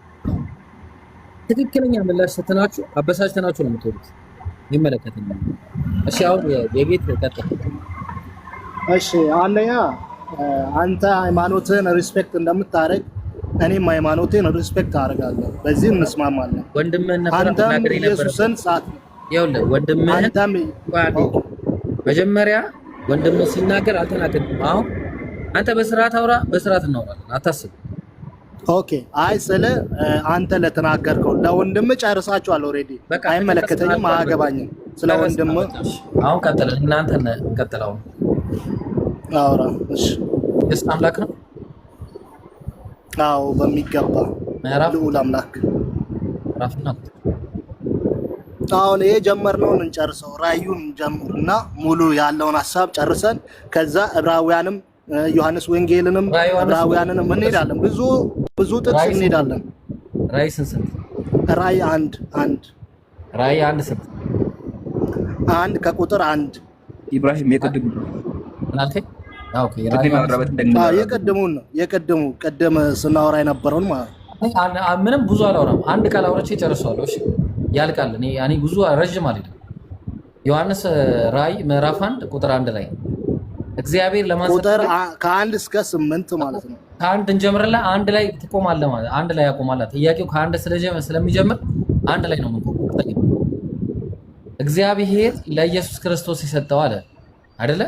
Speaker 3: ትክክለኛ ምላሽ ስትናችሁ አበሳጭተናችሁ ነው የምትወዱት። ይመለከተኛል። እሺ አሁን የጌት ቀጥታ
Speaker 4: እሺ፣ አንደኛ አንተ ሃይማኖትን ሪስፔክት እንደምታደርግ እኔም ሃይማኖቴን ሪስፔክት አደርጋለሁ። በዚህ እንስማማለን።
Speaker 3: ወንድምህን
Speaker 4: አንተም ኢየሱስን ሳት
Speaker 3: ይኸውልህ፣ ወንድምህን
Speaker 4: አንተም
Speaker 3: መጀመሪያ ወንድምህ ሲናገር አልተናገርም። አሁን አንተ በስርዓት አውራ፣ በስርዓት እናወራለን። አታስብ።
Speaker 4: ኦኬ። አይ ስለ አንተ ለተናገርከው ለወንድምህ ጨርሳችኋል። ኦልሬዲ አይመለከተኝም፣ አያገባኝም። ስለ ወንድምህ
Speaker 3: አሁን ቀጥል። እናንተ ቀጥላው
Speaker 4: አውራ። እሺ
Speaker 3: ኢየሱስ አምላክ ነው።
Speaker 4: አዎ በሚገባ ልዑል አምላክ
Speaker 3: ራፍና
Speaker 4: አሁን የጀመርነውን እንጨርሰው። ራእዩን ጀምርና ሙሉ ያለውን ሀሳብ ጨርሰን ከዛ ዕብራውያንም ዮሐንስ ወንጌልንም ዕብራውያንንም እንሄዳለን። ብዙ ጥቅስ እንሄዳለን።
Speaker 3: ራእይ ስንት?
Speaker 4: ራእይ አንድ
Speaker 3: ራእይ አንድ ስንት?
Speaker 4: አንድ ከቁጥር 1
Speaker 1: ኢብራሂም የቅድሙ
Speaker 3: እናንተ ኦኬ።
Speaker 4: የቅድሙን ነው የቅድሙ ቀደም ስናወራ የነበረውን ማለት
Speaker 3: ነው። ምንም ብዙ አላወራም። አንድ ቃል አውርቼ ጨርሰዋለሁ። እሺ ያልቃል። እኔ ብዙ ረጅም አይደለም። ዮሐንስ ራእይ ምዕራፍ 1 ቁጥር 1 ላይ እግዚአብሔር
Speaker 4: ቁጥር ከ1 እስከ 8 ማለት ነው።
Speaker 3: ከአንድ እንጀምርና አንድ ላይ ትቆማለህ ማለት አንድ ላይ ያቆማል። ጥያቄው ከአንድ ስለሚጀምር አንድ ላይ ነው የምንቆመው። እግዚአብሔር ለኢየሱስ ክርስቶስ የሰጠው አለ አይደለ?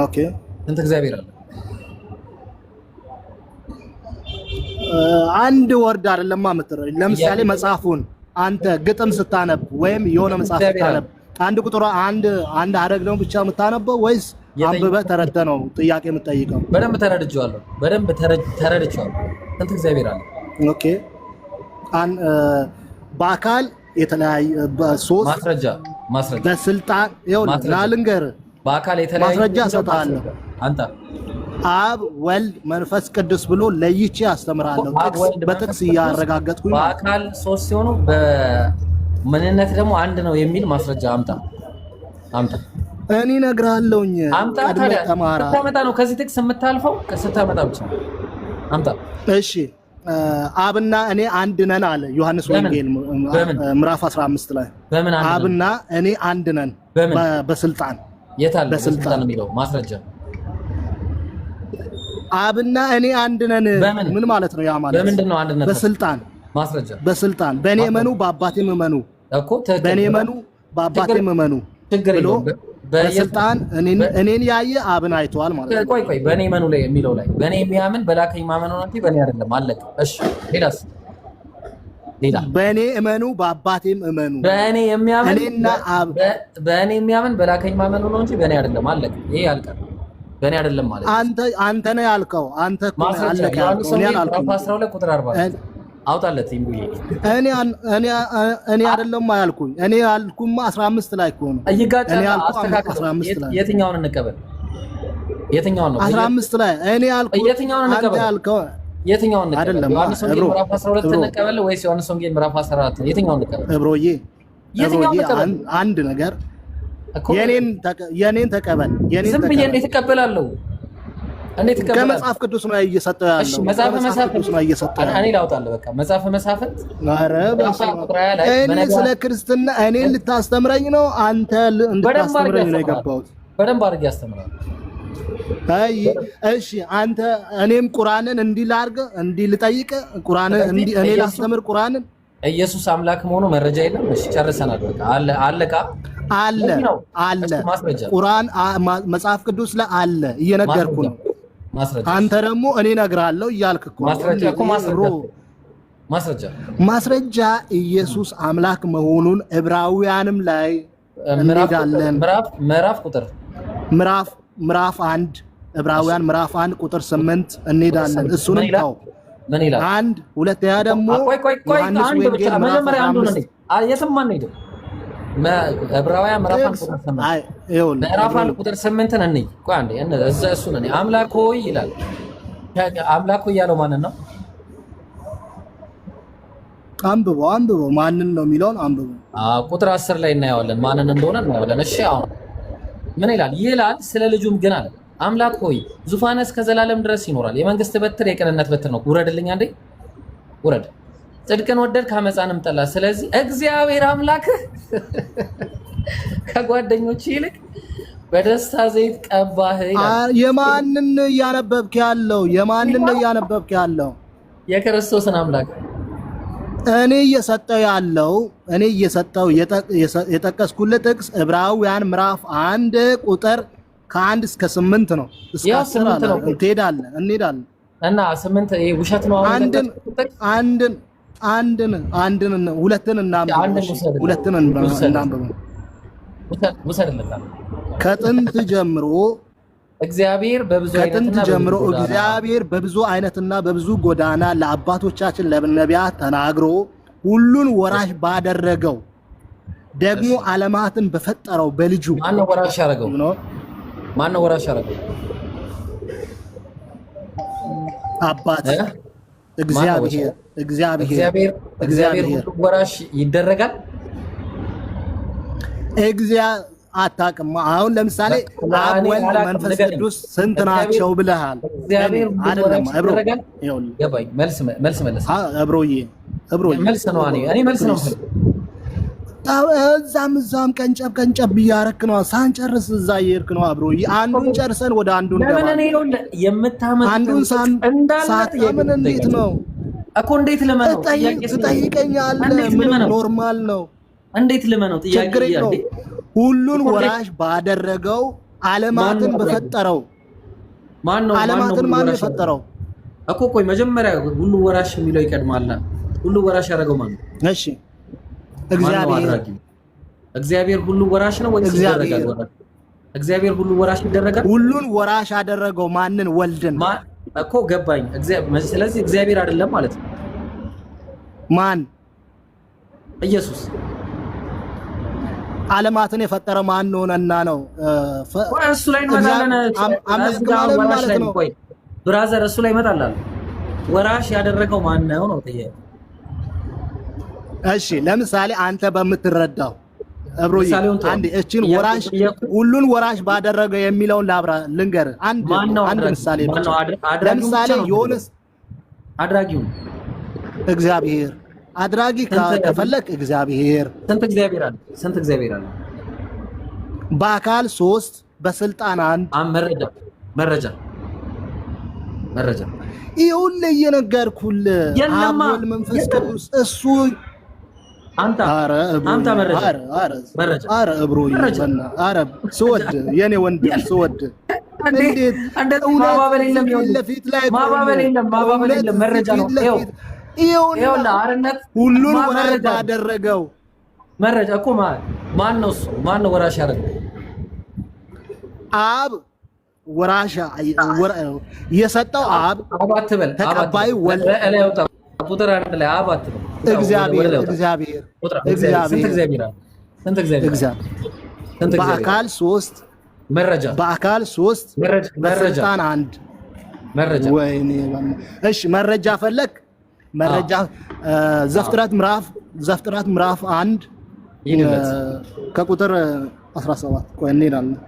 Speaker 4: ኦኬ።
Speaker 3: ስንት እግዚአብሔር አለ?
Speaker 4: አንድ ወርድ አይደለም የምትረው። ለምሳሌ መጽሐፉን አንተ ግጥም ስታነብ ወይም የሆነ መጽሐፍ ስታነብ አንድ ቁጥር አንድ ሐረግ ነው ብቻ የምታነበው ወይስ አንብበህ ተረድተህ ነው ጥያቄ የምትጠይቀው?
Speaker 3: በደንብ ተረድቼዋለሁ። ስንት እግዚአብሔር አለ?
Speaker 4: ኦኬ። በአካል የተለያየ በሶስት ማስረጃ በስልጣን ይኸውልህ ላልንገርህ
Speaker 3: በአካል የተለያየ
Speaker 4: ማስረጃ እሰጥሃለሁ።
Speaker 3: አንተ
Speaker 4: አብ ወልድ መንፈስ ቅዱስ ብሎ ለይቼ አስተምራለሁ። በጥቅስ እያረጋገጥኩኝ
Speaker 3: በአካል ሶስት ሲሆኑ በምንነት ደግሞ አንድ ነው የሚል ማስረጃ አምጣ።
Speaker 4: እኔ እነግርሃለሁኝ።
Speaker 3: ቀድመህ ተማራ ስታመጣ ነው ከዚህ ጥቅስ የምታልፈው። ስታመጣ ብቻ አምጣ።
Speaker 4: እሺ አብና እኔ አንድ ነን አለ ዮሐንስ ወንጌል ምዕራፍ 15 ላይ አብና እኔ አንድ ነን በስልጣን
Speaker 3: የታለ በስልጣን የሚለው ማስረጃ?
Speaker 4: አብና እኔ አንድ ነን ምን ማለት ነው? ያ ማለት
Speaker 3: በምንድን ነው አንድነት?
Speaker 4: በስልጣን
Speaker 3: ማስረጃ።
Speaker 4: በስልጣን በእኔ እመኑ በአባቴም እመኑ
Speaker 3: እኮ
Speaker 4: በእኔ እመኑ በአባቴም እመኑ ብሎ በስልጣን እኔን ያየ አብን አይተዋል ማለት ነው።
Speaker 3: ቆይ በእኔ እመኑ ላይ የሚለው ላይ በእኔ የሚያምን በላከኝ ማመኑ ነው እንጂ በእኔ አይደለም። አለቀ። እሺ ሌላስ?
Speaker 4: በእኔ እመኑ በአባቴም እመኑ።
Speaker 3: በእኔ የሚያምን በላከኝ ማመኑ ነው እንጂ በእኔ አይደለም። አለቀ። ይሄ ያልቃል። በእኔ አይደለም ማለት
Speaker 4: አንተ ነህ ያልከው። አንተ እኮ አለቀ ያልከው። እኔ አላልኩም።
Speaker 3: 12 ቁጥር 40 አውጣለት ይሙዬ።
Speaker 2: እኔ አይደለም ያልኩኝ። እኔ ያልኩማ 15 ላይ እኮ ነው።
Speaker 3: እኔ ያልኩኝ የትኛውን እንቀበል? የትኛውን ነው?
Speaker 2: 15 ላይ እኔ ያልኩኝ
Speaker 3: የትኛውን እንቀበል? የትኛውን እንቀበል? ዮሐንስ ወንጌል ምዕራፍ 12 እንቀበል ወይስ ዮሐንስ ወንጌል ምዕራፍ 14? የትኛውን እንቀበል?
Speaker 2: እብሮዬ አንድ ነገር የኔን ተቀበል።
Speaker 3: ዝም ብዬ እንዴት እቀበላለሁ?
Speaker 2: ከመጽሐፍ ቅዱስ ነው እየሰጠው ያለው።
Speaker 3: እሺ መጽሐፈ መሳፍንት ነው እየሰጠው ያለው። እኔ ላውጣልህ በቃ መጽሐፈ መሳፍንት።
Speaker 2: ኧረ እኔ ስለ ክርስትና እኔን ልታስተምረኝ ነው? አንተ እንድታስተምረኝ ነው የገባሁት?
Speaker 3: በደንብ አድርጌ አስተምራለሁ።
Speaker 2: አይ እሺ፣ አንተ እኔም ቁርአንን እንዲህ ላድርግ እንዲህ ልጠይቅ ቁርአንን እንዲህ እኔ ላስተምር ቁርአንን
Speaker 3: ኢየሱስ አምላክ መሆኑ መረጃ የለም። እሺ ጨርሰናል። በቃ አለቃ
Speaker 2: አለ ቁርአን መጽሐፍ ቅዱስ ላይ አለ እየነገርኩ ነው። አንተ ደግሞ እኔ እነግርሃለሁ እያልክ እኮ ማስረጃ ኢየሱስ አምላክ መሆኑን ዕብራውያንም ላይ እንሄዳለን። ምዕራፍ 1 ዕብራውያን ምዕራፍ 1 ቁጥር 8 እንሄዳለን። እሱንም ታው
Speaker 3: ምን ይላል?
Speaker 2: አንድ ሁለተኛ ደግሞ ዮሐንስ ወንጌል
Speaker 3: ዕብራውያን ምዕራፍ 1 ቁጥር 8 ነን። ቆይ አንዴ እዛ እሱ ነን። አምላክ ሆይ ይላል። አምላክ ሆይ ያለው ማንን ነው?
Speaker 2: አንብበው ማንን ነው የሚለውን አንብበው።
Speaker 3: ቁጥር 10 ላይ እናየዋለን፣ ማንን እንደሆነ እናየዋለን። እሺ አሁን ምን ይላል? ስለ ልጁም ግን አለ አምላክ ሆይ ዙፋንህ እስከ ዘላለም ድረስ ይኖራል። የመንግስት በትር የቅንነት በትር ነው። ውረድልኝ አንዴ ውረድ። ጽድቅን ወደድክ አመፃንም ጠላ። ስለዚህ እግዚአብሔር አምላክህ ከጓደኞች ይልቅ በደስታ ዘይት ቀባህ ይላል።
Speaker 2: የማንን እያነበብክ ያለው?
Speaker 3: የክርስቶስን አምላክ
Speaker 2: እኔ እየሰጠው የጠቀስኩልህ ጥቅስ ዕብራውያን ምዕራፍ 1 ቁጥር ከ1 እስከ 8 ነው። እስከ 10 ነው። እንሄዳለን
Speaker 3: እና 8 ይሄ ውሸት ነው።
Speaker 2: ሁለትን እናንብብ። ከጥንት ጀምሮ እግዚአብሔር በብዙ አይነትና በብዙ ጎዳና ለአባቶቻችን ለነቢያት ተናግሮ ሁሉን ወራሽ ባደረገው ደግሞ ዓለማትን በፈጠረው በልጁ
Speaker 3: ማነው ወራሽ ያደረገው?
Speaker 2: አባት እግዚአብሔር
Speaker 3: ሁሉ ወራሽ ይደረጋል።
Speaker 2: አታውቅም። አሁን ለምሳሌ አብ ወልድ መንፈስ ቅዱስ ስንት ናቸው ብለሃል? አይደለም እዛም ቀንጨብ እያደረክ ነው። ሳንጨርስ እዛ እየሄድክ ነው። አብሮዬ አንዱን ጨርሰን ወደ አንዱ አንዱን ሳታምን እንዴት ነው
Speaker 3: እኮ እንዴት ልመነው?
Speaker 2: ትጠይቀኛለህ? ምን ኖርማል ነው?
Speaker 3: እንዴት ልመነው? ጥያቄ ይያል
Speaker 2: ሁሉን ወራሽ ባደረገው ዓለማትን በፈጠረው ዓለማትን ማን የፈጠረው
Speaker 3: እኮ? ቆይ መጀመሪያ ሁሉ ወራሽ የሚለው ይቀድማል። ሁሉ ወራሽ ያደረገው ማን ነው?
Speaker 2: እሺ
Speaker 3: እግዚአብሔር ሁሉ ወራሽ ነው ወይስ ይደረጋል? እግዚአብሔር ሁሉ ወራሽ ይደረጋል።
Speaker 2: ሁሉን ወራሽ ያደረገው ማንን? ወልድን
Speaker 3: እኮ ገባኝ። ስለዚህ እግዚአብሔር አይደለም ማለት ነው።
Speaker 2: ማን?
Speaker 3: ኢየሱስ።
Speaker 2: ዓለማትን የፈጠረ ማን ሆነና ነው?
Speaker 3: እሱ ላይ እንመጣለን ማለት ነው። ቆይ ብራዘር፣ እሱ ላይ ይመጣላል። ወራሽ ያደረገው ማን ነው ነው ጥያቄ።
Speaker 2: እሺ ለምሳሌ አንተ በምትረዳው አብሮዬ አንድ እቺን ወራሽ ሁሉን ወራሽ ባደረገው የሚለውን ልንገር። አንድ ምሳሌ ለምሳሌ ዮሐንስ
Speaker 3: አድራጊው
Speaker 2: እግዚአብሔር አድራጊ ከፈለክ እግዚአብሔር
Speaker 3: ስንት እግዚአብሔር አለ?
Speaker 2: በአካል 3 በስልጣን 1። መረጃ ይኸውልህ እየነገርኩህ አብ ወልድ መንፈስ ቅዱስ እሱ
Speaker 3: አንተ መረጃ
Speaker 2: እብሮዬ ስወድ የኔ ወንድም ስወድ እንዴት
Speaker 3: ማባበል የለም መረጃ ነው። ይኸውልህ አርነት
Speaker 2: ሁሉን ወራሽ ባደረገው
Speaker 3: መረጃ እኮ ማን ነው? እሱ ማን ነው ወራሽ ያደረገው?
Speaker 2: አብ ወራሽ የሰጠው አብ፣ ተቀባዩ ወልድ።
Speaker 3: ቁጥር አንድ ላይ አባት ነው።
Speaker 4: እግዚአብሔር
Speaker 3: ስንት እግዚአብሔር አለ? ስንት እግዚአብሔር?
Speaker 4: በአካል ሶስት
Speaker 3: መረጃ
Speaker 4: በአካል ሶስት በስልጣን አንድ
Speaker 3: መረጃ።
Speaker 4: ወይኔ እሺ፣ መረጃ ፈለክ? መረጃ ዘፍጥረት ምዕራፍ 1 ከቁጥር 17 ቆይ እንሄዳለን።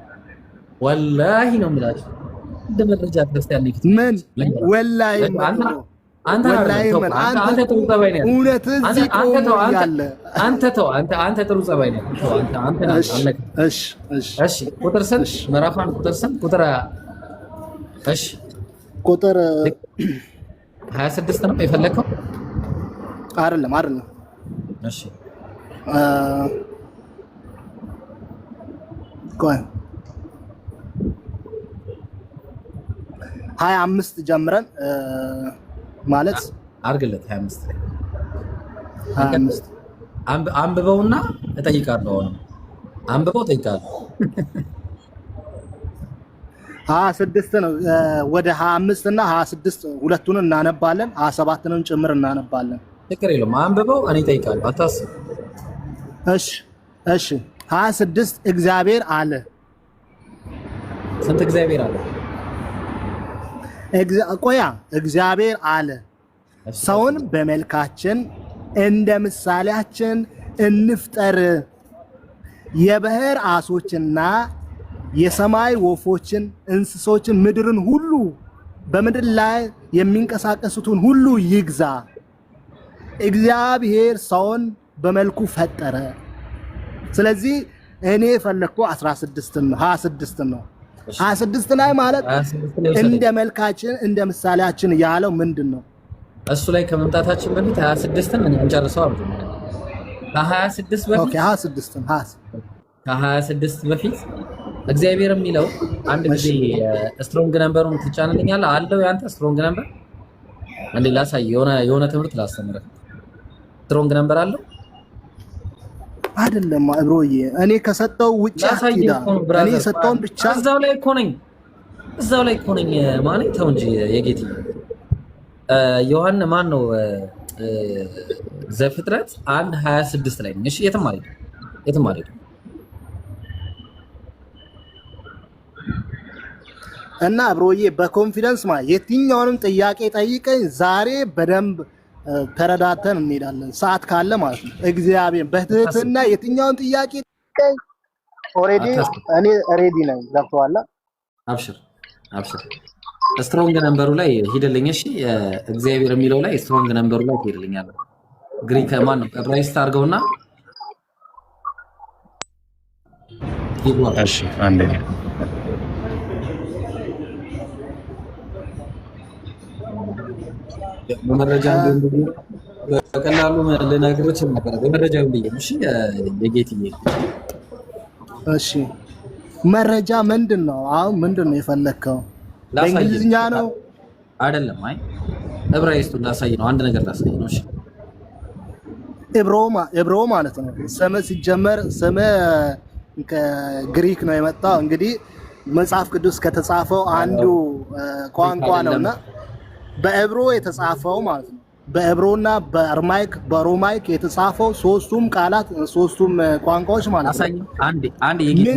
Speaker 3: ወላሂ ነው የምላችሁ እንደ መረጃ ክርስቲያን ልጅ ምን
Speaker 4: ወላሂ አንተ ጥሩ ጸባይ ነው። አንተ ጥሩ ጸባይ ነው። እሺ ቁጥር ስንት? ምዕራፍ 1 ቁጥር ስንት? እሺ ቁጥር 26 ነው የፈለከው? አይደለም። እሺ ቆይ 25 ጀምረን ማለት አርግለት 25 ላይ 25 አንብበውና እጠይቃለሁ። አሁን አንብበው እጠይቃለሁ። 26 ነው። ወደ 25 እና 26 ሁለቱን እናነባለን። 27ንም ጭምር እናነባለን። ችግር የለውም። አንብበው፣ እኔ እጠይቃለሁ። አታስብ። እሺ 26 እግዚአብሔር አለ። ስንት እግዚአብሔር አለ? እግዚአብሔር አለ ሰውን በመልካችን እንደ ምሳሌያችን እንፍጠር፣ የባህር ዓሦችንና የሰማይ ወፎችን፣ እንስሶችን፣ ምድርን ሁሉ በምድር ላይ የሚንቀሳቀሱትን ሁሉ ይግዛ። እግዚአብሔር ሰውን በመልኩ ፈጠረ። ስለዚህ እኔ የፈለግኩ 26 ነው 26 ነው። 26 ላይ ማለት እንደ መልካችን እንደ ምሳሌያችን ያለው ምንድን ነው? እሱ ላይ ከመምጣታችን በፊት 26ን እንጨርሰው አብዱ። ከ26 በፊት ከ26 በፊት እግዚአብሔር የሚለው አንድ ጊዜ ስትሮንግ ነምበሩን ትጫንልኛለህ? አለው ያንተ ስትሮንግ ነምበር እንዴ? ላሳይ፣ የሆነ ትምህርት ላስተምርህ። ስትሮንግ ነምበር አለው አይደለም አብሮዬ? እኔ ከሰጠው ውጭ አትይዳ። እኔ የሰጠውን ብቻ እዛው ላይ እኮ ነኝ ማለት ተው እንጂ የጌት ዮሐን ማን ነው? ዘፍጥረት 1:26 ላይ ነኝ። እሺ የትም አልሄድም። እና አብሮዬ በኮንፊደንስ የትኛውንም ጥያቄ ጠይቀኝ። ዛሬ በደንብ ተረዳተን እንሄዳለን፣ ሰዓት ካለ ማለት ነው። እግዚአብሔር በትህትና የትኛውን ጥያቄ ጠይቀኝ። ኦሬዲ እኔ ሬዲ ነኝ። ገብቶሃል? አብሽር። ስትሮንግ ነምበሩ ላይ ሂድልኝ። እሺ እግዚአብሔር የሚለው ላይ ስትሮንግ ነምበሩ ላይ ሂድልኛል። ግሪክ ማን ነው? ዕብራይስጥ አድርገውና እሺ አንዴ በመረጃ በቀላሉ ልነግርህ ነበር። በመረጃ ብዬ እሺ የጌትዬ እሺ መረጃ ምንድን ነው? አሁን ምንድን ነው የፈለከው? በእንግሊዝኛ ነው አይደለም? አይ ዕብራይስጡን ላሳይ ነው። አንድ ነገር ላሳይ ነው። እሺ ዕብሮ ማለት ነው። ስም ሲጀመር ስም ከግሪክ ነው የመጣው። እንግዲህ መጽሐፍ ቅዱስ ከተጻፈው አንዱ ቋንቋ ነውና በዕብሮ የተጻፈው ማለት ነው። በዕብሮና በሮማይክ የተጻፈው ሶስቱም ቃላት ሶስቱም ቋንቋዎች ማለት ነው። አንዴ የጌት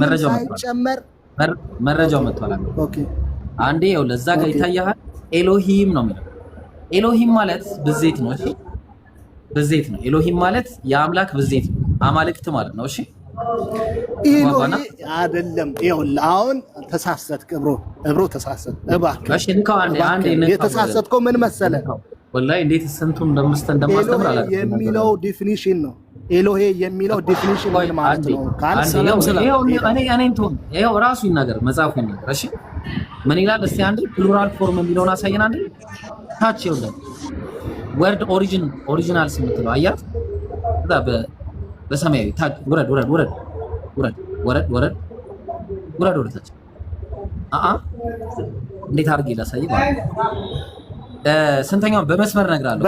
Speaker 4: መረጃው መጥቷል። ኦኬ አንዴ ያው ለዛ ጋር ይታያል። ኤሎሂም ነው የሚለው። ኤሎሂም ማለት ብዜት ነው። እሺ ብዜት ነው። ኤሎሂም ማለት የአምላክ ብዜት ነው። አማልክት ማለት ነው። እሺ ኤሎሂ አይደለም። ይኸውልህ አሁን ተሳሰትክ። ዕብሮ ተሳሰት። እባክህ እሺ እንኳን አንዴ የተሳሰትከው ምን መሰለህ? ወላሂ እንዴት ስንቱን እንደማስተምር አላውቅም። የሚለው ዲፊኒሽን ነው። ኤሎሄ የሚለው ዲፊኒሽን ምን ማለት ነው? ይኸው ራሱ ይናገር፣ መጽሐፉ ይናገር። እሺ ምን ይላል? እስቲ አንዴ ፕሉራል ፎርም የሚለውን አሳየን። አንዴ ታች ይኸውልህ ወርድ ኦሪጂናልስ የምትለው አያት እዛ በሰማያዊ ታች ወረድ ታች እንዴት አድርጌ ላሳይ ማለት ነው? ስንተኛው በመስመር እነግርሃለሁ።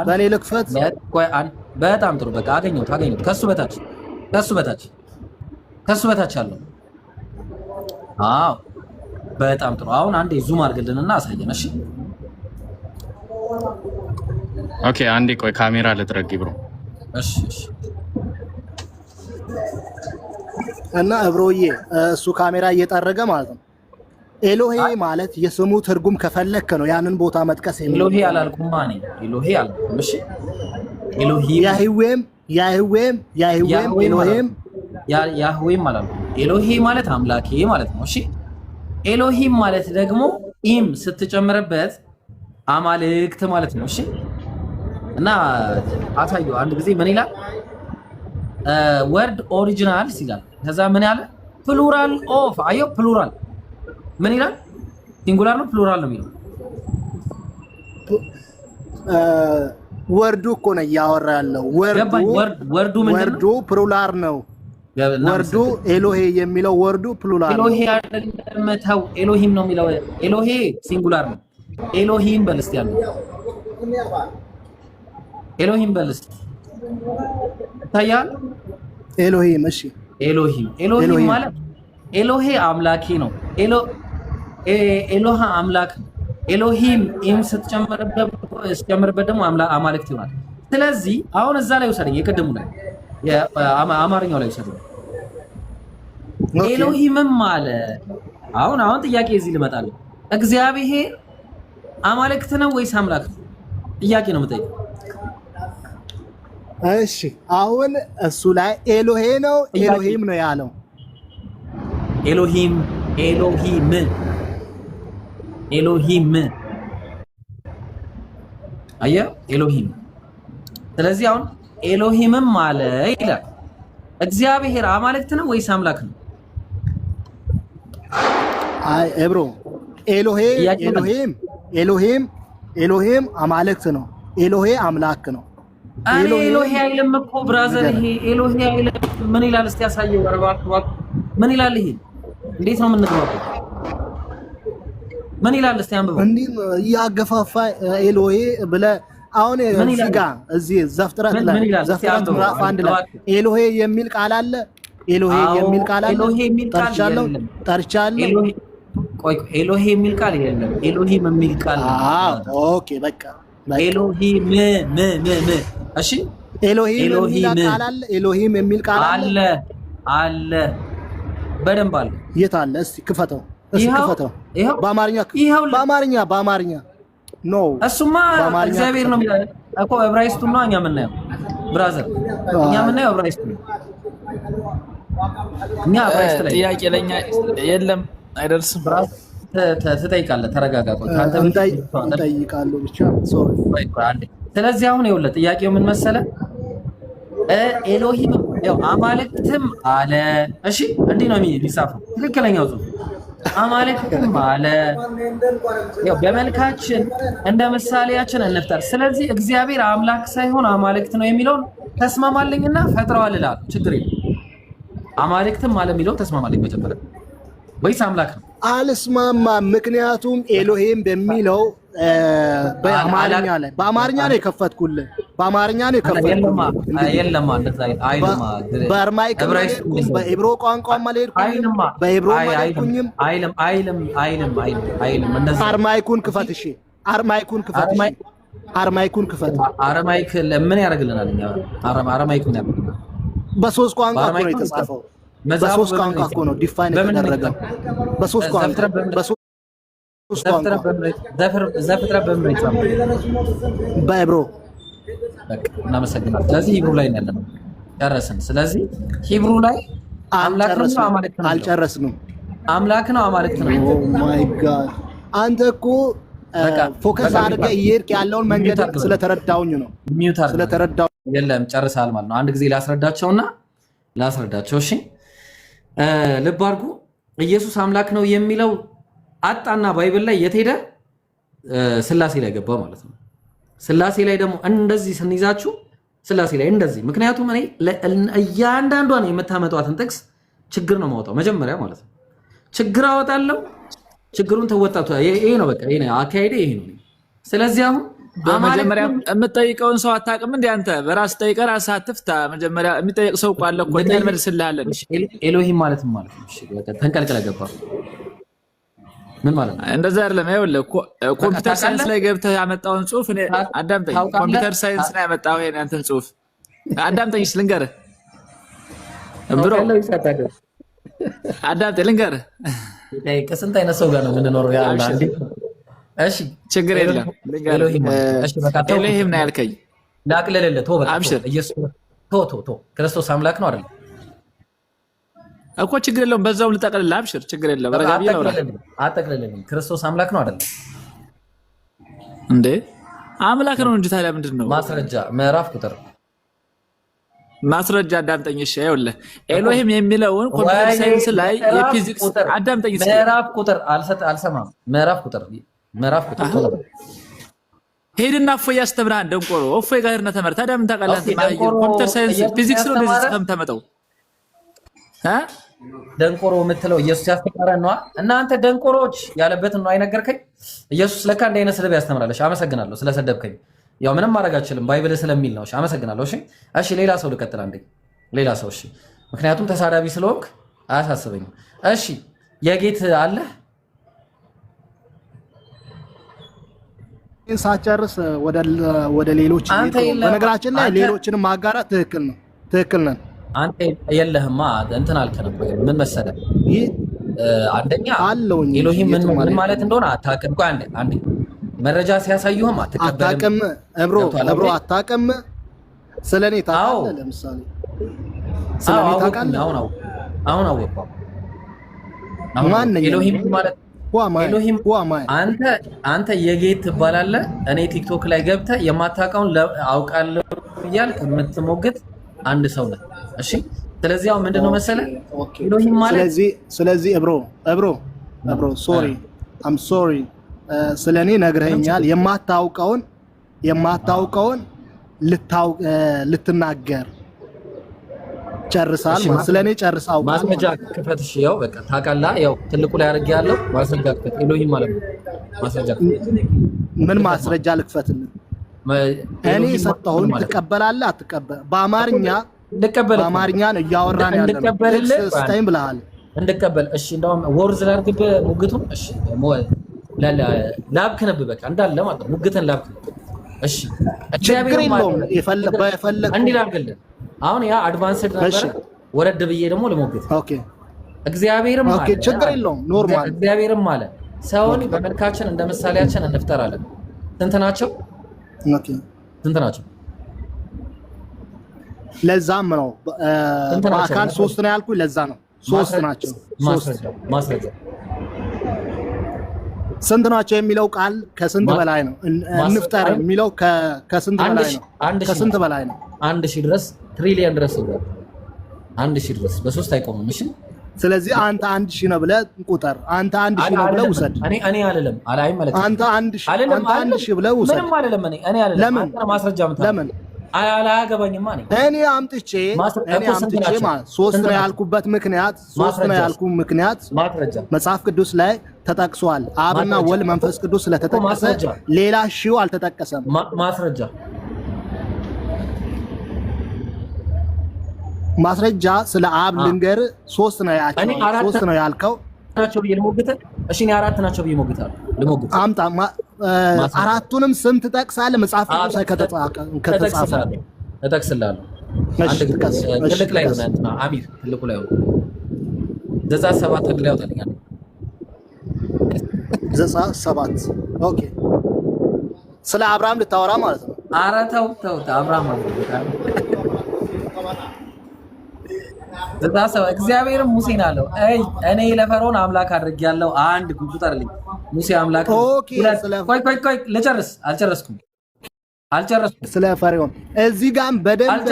Speaker 4: በኔ ልክፈት። በጣም ጥሩ በቃ አገኘሁት። ከሱ በታች አለው። አዎ በጣም ጥሩ። አሁን አንዴ ዙም አድርግልንና አሳየን። እሺ
Speaker 5: ኦኬ አንዴ ቆይ ካሜራ ልጥረግ ብሮ።
Speaker 3: እሺ እሺ።
Speaker 4: እና እብሮዬ እሱ ካሜራ እየጠረገ ማለት ነው። ኤሎሄ ማለት የስሙ ትርጉም ከፈለክ ነው ያንን ቦታ መጥቀስ የሚለው።
Speaker 3: ኤሎሄ አላልኩም ማኔ ኤሎሄ አላልኩም። እሺ ኤሎሂም
Speaker 4: ያህዌም ኤሎሄም
Speaker 3: ያህዌም አላልኩም። ኤሎሄ ማለት አምላኬ ማለት ነው። እሺ ኤሎሂም ማለት ደግሞ ኢም ስትጨምርበት አማልክት ማለት ነው። እሺ እና አሳየው አንድ ጊዜ ምን ይላል? ወርድ ኦሪጂናልስ ይላል። ከዛ ምን ያለ ፕሉራል ኦፍ አየው ፕሉራል ምን ይላል? ሲንጉላር ነው ፕሉራል ነው የሚለው?
Speaker 4: ወርዱ እኮ ነው እያወራ ያለው።
Speaker 3: ወርዱ
Speaker 4: ወርዱ ፕሉራል ነው። ወርዱ ኤሎሄ የሚለው ወርዱ ፕሉራል ነው።
Speaker 3: ኤሎሄ አይደለም ተው፣ ኤሎሂም ነው የሚለው። ኤሎሄ ሲንጉላር ነው። ኤሎሂም በል እስቲ ያለው ኤሎሂም በል እስቲ ታያል።
Speaker 4: ኤሎሂም እሺ፣
Speaker 3: ኤሎሂም ማለት ኤሎሄ አምላኬ ነው። ኤሎሃ አምላክ ነው። ኤሎሂም ኢም ስትጨምርበት ደግሞ አማልክት ይሆናል። ስለዚህ አሁን እዛ ላይ ውሰደኝ፣ የቅድሙ ላይ አማርኛው ላይ ውሰደኝ። ኤሎሂምም ማለት አሁን ጥያቄ እዚህ ልመጣለሁ። እግዚአብሔር አማልክት ነው ወይስ አምላክ ነው? ጥያቄ ነው የምጠይቀው።
Speaker 4: እሺ አሁን እሱ ላይ ኤሎሄ ነው ኤሎሂም ነው ያለው።
Speaker 3: ኤሎሂም አየህ ኤሎሂም። ስለዚህ አሁን ኤሎሂምም አለ ይላል። እግዚአብሔር አማልክት ነው ወይስ አምላክ ነው?
Speaker 4: አይ ኤብሮ ኤሎሂም አማልክት ነው። ኤሎሄ አምላክ ነው።
Speaker 3: ኤሎሄ አይልም እኮ ብራዘር። ይሄ ኤሎሄ አይልም። ምን ይላል እስቲ ያሳየው። ምን ይላል? ይሄ እንዴት ነው የምንግባባው? ምን ይላል እስቲ አንብበው።
Speaker 4: እንዴ ያገፋፋ ኤሎሄ ብለህ አሁን እዚህ ጋር እዚህ ዘፍጥረት ምዕራፍ 1 ላይ ኤሎሄ የሚል ቃል አለ። ኤሎሄ የሚል ቃል አለ። ጠርቻለሁ።
Speaker 3: ቆይ ኤሎሄ የሚል ቃል የለም። ኤሎሂም የሚል ቃል
Speaker 4: ኦኬ በቃ
Speaker 3: ኤሎሂም እሺ
Speaker 4: ኤሎሂም የሚል ቃል አለ። ኤሎሂም የሚል ቃል
Speaker 3: አለ። በደንብ አለ።
Speaker 4: የት አለ? እስቲ ክፈተው። ክፈተው። በአማርኛ ኖ
Speaker 3: እሱማ እግዚአብሔር ነው የሚለው እኮ። ዕብራይስጡን ነው እኛ የምናየው ብራዘር። እኛ የምናየው ዕብራይስጡን ነው። እኛ ዕብራይስጥ ላይ
Speaker 6: ጥያቄ ለኛ የለም አይደርስም።
Speaker 3: ትጠይቃለህ። ተረጋጋ። ቆይ ካንተ
Speaker 4: እንጠይቃለሁ ብቻ ሶሪ።
Speaker 3: ስለዚህ አሁን ይኸውልህ ጥያቄው ምን መሰለህ? ኤሎሂም ያው አማልክትም አለ። እሺ እንዲህ ነው የሚጻፈው ትክክለኛው ጽሑፍ። አማልክትም አለ ያው በመልካችን እንደ ምሳሌያችን እንፍጠር። ስለዚህ እግዚአብሔር አምላክ ሳይሆን አማልክት ነው የሚለውን ተስማማልኝና ፈጥረዋል እላለሁ። ችግር የለም። አማልክትም አለ የሚለው ተስማማልኝ መጀመሪያ ወይስ አምላክ ነው?
Speaker 4: አልስማማም። ምክንያቱም ኤሎሄም በሚለው በአማርኛ ነው የከፈትኩልህ።
Speaker 3: የለም እንደዛ አይልማ።
Speaker 4: በዕብሮ ቋንቋም አልሄድኩኝም። አይልም እንደዛ። አርማይኩን ክፈት። እሺ አርማይኩን ክፈት።
Speaker 3: አርማይክ ለምን ያደርግልናል? እኛ አርማይኩን ያደርግልናል።
Speaker 4: በሶስት ቋንቋ እኮ ነው የተጻፈው። በሶስት ቋንቋ እኮ ነው ዲፋይን የተደረገው። በሶስት ቋንቋ
Speaker 3: ዘፍጥረት በምን ይጻፋል?
Speaker 4: በዕብሮ።
Speaker 3: በቃ እናመሰግናለን። ስለዚህ ሂብሩ ላይ ያለነው ጨረስን። ስለዚህ ሂብሩ ላይ አምላክ ነው አማልክት ነው?
Speaker 4: አልጨረስንም።
Speaker 3: አምላክ ነው አማልክት ነው?
Speaker 4: ኦ ማይ ጋድ አንተ እኮ ፎከስ አድርገህ እየሄድክ ያለውን መንገድ ስለተረዳውኝ ነው። ስለተረዳው
Speaker 3: የለም ጨርሰሃል ማለት ነው። አንድ ጊዜ ላስረዳቸው። እሺ ልብ አድርጉ። ኢየሱስ አምላክ ነው የሚለው አጣና ባይብል ላይ የት ሄደ? ስላሴ ላይ ገባ ማለት ነው። ስላሴ ላይ ደግሞ እንደዚህ ስንይዛችሁ ስላሴ ላይ እንደዚህ። ምክንያቱም እኔ እያንዳንዷን የምታመጧትን ጥቅስ ችግር ነው ማውጣው መጀመሪያ ማለት ነው። ችግር አወጣለሁ፣ ችግሩን ተወጣጡ። ይሄ ነው በቃ ይሄ ነው አካሄዴ፣ ይሄ ነው። ስለዚህ አሁን
Speaker 6: በመጀመሪያ የምትጠይቀውን ሰው አታውቅም እንዴ አንተ? በራስህ ጠይቀህ ራስህ አትፍታ። መጀመሪያ የሚጠይቅ ሰው እኮ አለ እኮ እንመልስልሃለን።
Speaker 3: ኤሎሂም ማለት ነው። እሺ በቃ ተንቀልቅለህ ገባ። ምን ማለት ነው?
Speaker 6: እንደዛ አይደለም። ይኸውልህ ኮምፒውተር ሳይንስ ላይ ገብተህ ያመጣውን ጽሁፍ እኔ አዳምጠኝ። ኮምፒውተር ሳይንስ ላይ ያመጣው ይሄን አንተን ጽሁፍ አዳምጠኝ። ልንገርህ ብሮ አዳምጠኝ፣ ልንገርህ።
Speaker 3: ከስንት አይነት ሰው ጋር ነው የምንኖረው? ያ አላህ እንዴ! እሺ
Speaker 6: ችግር የለም።
Speaker 3: እሺ በቃ
Speaker 6: ኤሎሂም ነው ያልከኝ።
Speaker 3: ላቅለለለ ቶ በቃ
Speaker 6: አብሽር።
Speaker 3: ኢየሱስ ቶ ክርስቶስ አምላክ ነው አይደል
Speaker 6: እኮ ችግር የለውም። በዛውም ልጠቅልልህ። አብሽር፣ ችግር የለም። ረጋቢ ነው
Speaker 3: አጠቅልልኝ። ክርስቶስ አምላክ ነው አይደል
Speaker 6: እንዴ? አምላክ ነው እንጂ ታዲያ ምንድን ነው?
Speaker 3: ማስረጃ ምዕራፍ ቁጥር
Speaker 6: ማስረጃ አዳምጠኝ። እሺ ይኸውልህ ኤሎሂም የሚለውን ኮምፒውተር ሳይንስ ላይ የፊዚክስ አዳምጠኝ።
Speaker 3: ምዕራፍ ቁጥር አልሰማም። ምዕራፍ ቁጥር
Speaker 6: ሄድና እፎይ ያስተምርሃል። ደንቆሮ እፎይ ጋር ሄድና ተመር። ታዲያ ምን ታውቃለህ? ኮምፒውተር ሳይንስ ፊዚክስ ነው እንደዚህ ተምተመጠው
Speaker 3: ደንቆሮ የምትለው ኢየሱስ ያስተማረን ነዋ። እናንተ ደንቆሮች ያለበትን ነው አይነገርከኝ። ኢየሱስ ለካ እንደ አይነት ስድብ ያስተምራለሽ። አመሰግናለሁ ስለሰደብከኝ። ያው ምንም ማድረግ አልችልም ባይብል ስለሚል ነው። አመሰግናለሁ። እሺ ሌላ ሰው ልቀጥል አንዴ። ሌላ ሰው እሺ፣ ምክንያቱም ተሳዳቢ ስለሆንክ አያሳስበኝም። እሺ የጌት አለ
Speaker 4: ሳጨርስ ወደ ሌሎች በነገራችን ላይ ሌሎችንም ማጋራት ትክክል ነው። ትክክል ነን።
Speaker 3: አንተ የለህማ እንትን አልከንም። ምን መሰለህ አንደኛ ኤሎሂም ምን ማለት እንደሆነ አታውቅም። ቆይ አንዴ መረጃ ሲያሳዩህም አትቀበልም።
Speaker 4: እብሮ አታውቅም። ስለኔ ታውቃለህ። ለምሳሌ ስለኔ ታውቃለህ።
Speaker 3: አሁን አወቅሁ።
Speaker 4: ማን ነኝ?
Speaker 3: ኤሎሂም ማለት ኤሎሂም አንተ የጌት ትባላለህ። እኔ ቲክቶክ ላይ ገብተህ የማታውቀውን አውቃለሁ እያልክ የምትሞግት አንድ ሰው ነህ። እሺ ስለዚህ አሁን ምንድነው መሰለህ ኤሎሂም ማለት
Speaker 4: ስለዚህ እብሮ ሶሪ ስለኔ ነግረኸኛል። የማታውቀውን ልትናገር ጨርሳል። ስለኔ ጨርሳው
Speaker 3: ማስረጃ ክፈት። እሺ ያው በቃ ታውቃለህ። ያው ትልቁ ላይ አድርጌ ያለው ማስረጃ ክፈት። ኤሎሂም ማለት ነው። ማስረጃ
Speaker 4: ምን ማስረጃ ልክፈትልህ? እኔ ሰጠሁን ትቀበላለህ አትቀበል? በአማርኛ ነው እያወራን ያለው። ስታይም ብለሃል
Speaker 3: እንድቀበል። እሺ እንደውም ወርዝ ላድርግብህ ሙግቱን። እሺ ላብክንብህ በቃ እንዳለ ማለት ነው። ሙግትን ላብክንብህ። እሺ
Speaker 4: ችግር የለውም። የፈለግ
Speaker 3: እንዲህ ላድርግልህ። አሁን ያ አድቫንስድ ነበር። ወረድ ብዬ ደግሞ ልሞግት።
Speaker 4: ኦኬ
Speaker 3: እግዚአብሔርም ማለት
Speaker 4: ችግር የለውም ኖርማል።
Speaker 3: እግዚአብሔርም ማለት ሰውን በመልካችን እንደ ምሳሌያችን እንፍጠራለን። ስንት ናቸው? ስንት ናቸው?
Speaker 4: ለዛም ነው በአካል ሶስት ነው ያልኩኝ። ለዛ ነው ሶስት ናቸው።
Speaker 3: ማስረጃ
Speaker 4: ስንት ናቸው የሚለው ቃል ከስንት በላይ ነው? እንፍጠር የሚለው ከስንት በላይ ነው? ከስንት በላይ ነው?
Speaker 3: 1000 ድረስ ትሪሊየን ድረስ ይላል። 1000 ድረስ በሶስት አይቆምም። እሺ
Speaker 4: ስለዚህ አንተ 1000 ነው ብለህ ቁጠር። አንተ 1000 ነው ብለህ ውሰድ።
Speaker 3: እኔ አይደለም አላይ ማለት
Speaker 4: አንተ 1000 ብለህ ውሰድ።
Speaker 3: ምንም አይደለም። እኔ አይደለም።
Speaker 4: ለምን
Speaker 3: ማስረጃ ምታ
Speaker 4: ለምን
Speaker 3: አላገባኝማ።
Speaker 4: እኔ አምጥቼ ማለት ሶስት ነው ያልኩበት ምክንያት
Speaker 3: ማስረጃ
Speaker 4: መጽሐፍ ቅዱስ ላይ ተጠቅሷል። አብና ወልድ መንፈስ ቅዱስ ስለተጠቀሰ ሌላ ሺው አልተጠቀሰም። ማስረጃ ስለ አብ ልንገር። ሶስት ነው ያልከው
Speaker 3: ናቸው ብዬ ልሞግት። እሺ እኔ አራት ናቸው ብዬ ሞግታለሁ። ልሞግት
Speaker 4: አምጣ። አራቱንም ስም ትጠቅሳለህ? መጽሐፍ ቅዱስ ላይ ከተጻፈ
Speaker 3: እጠቅስልሃለሁ። ትልቅ ላይ ሆነ እንትና አሚር ትልቁ ላይ ሆነ ዘጸአት 7 ትልቅ ላይ ወጣልኛል።
Speaker 4: ዘጸአት 7 ኦኬ። ስለ አብርሃም ልታወራ ማለት ነው?
Speaker 3: ኧረ ተው አብርሃም ማለት እግዚአብሔርም ሙሴን አለው እኔ ለፈርዖን አምላክ አድርጌያለሁ። አንድ ቁጠርልኝ። ሙሴ አምላክ
Speaker 4: ኦኬ።
Speaker 3: ቆይ ልጨርስ። አልጨረስኩም።
Speaker 4: ስለ ፈርዖን እዚህ ጋር በደንብ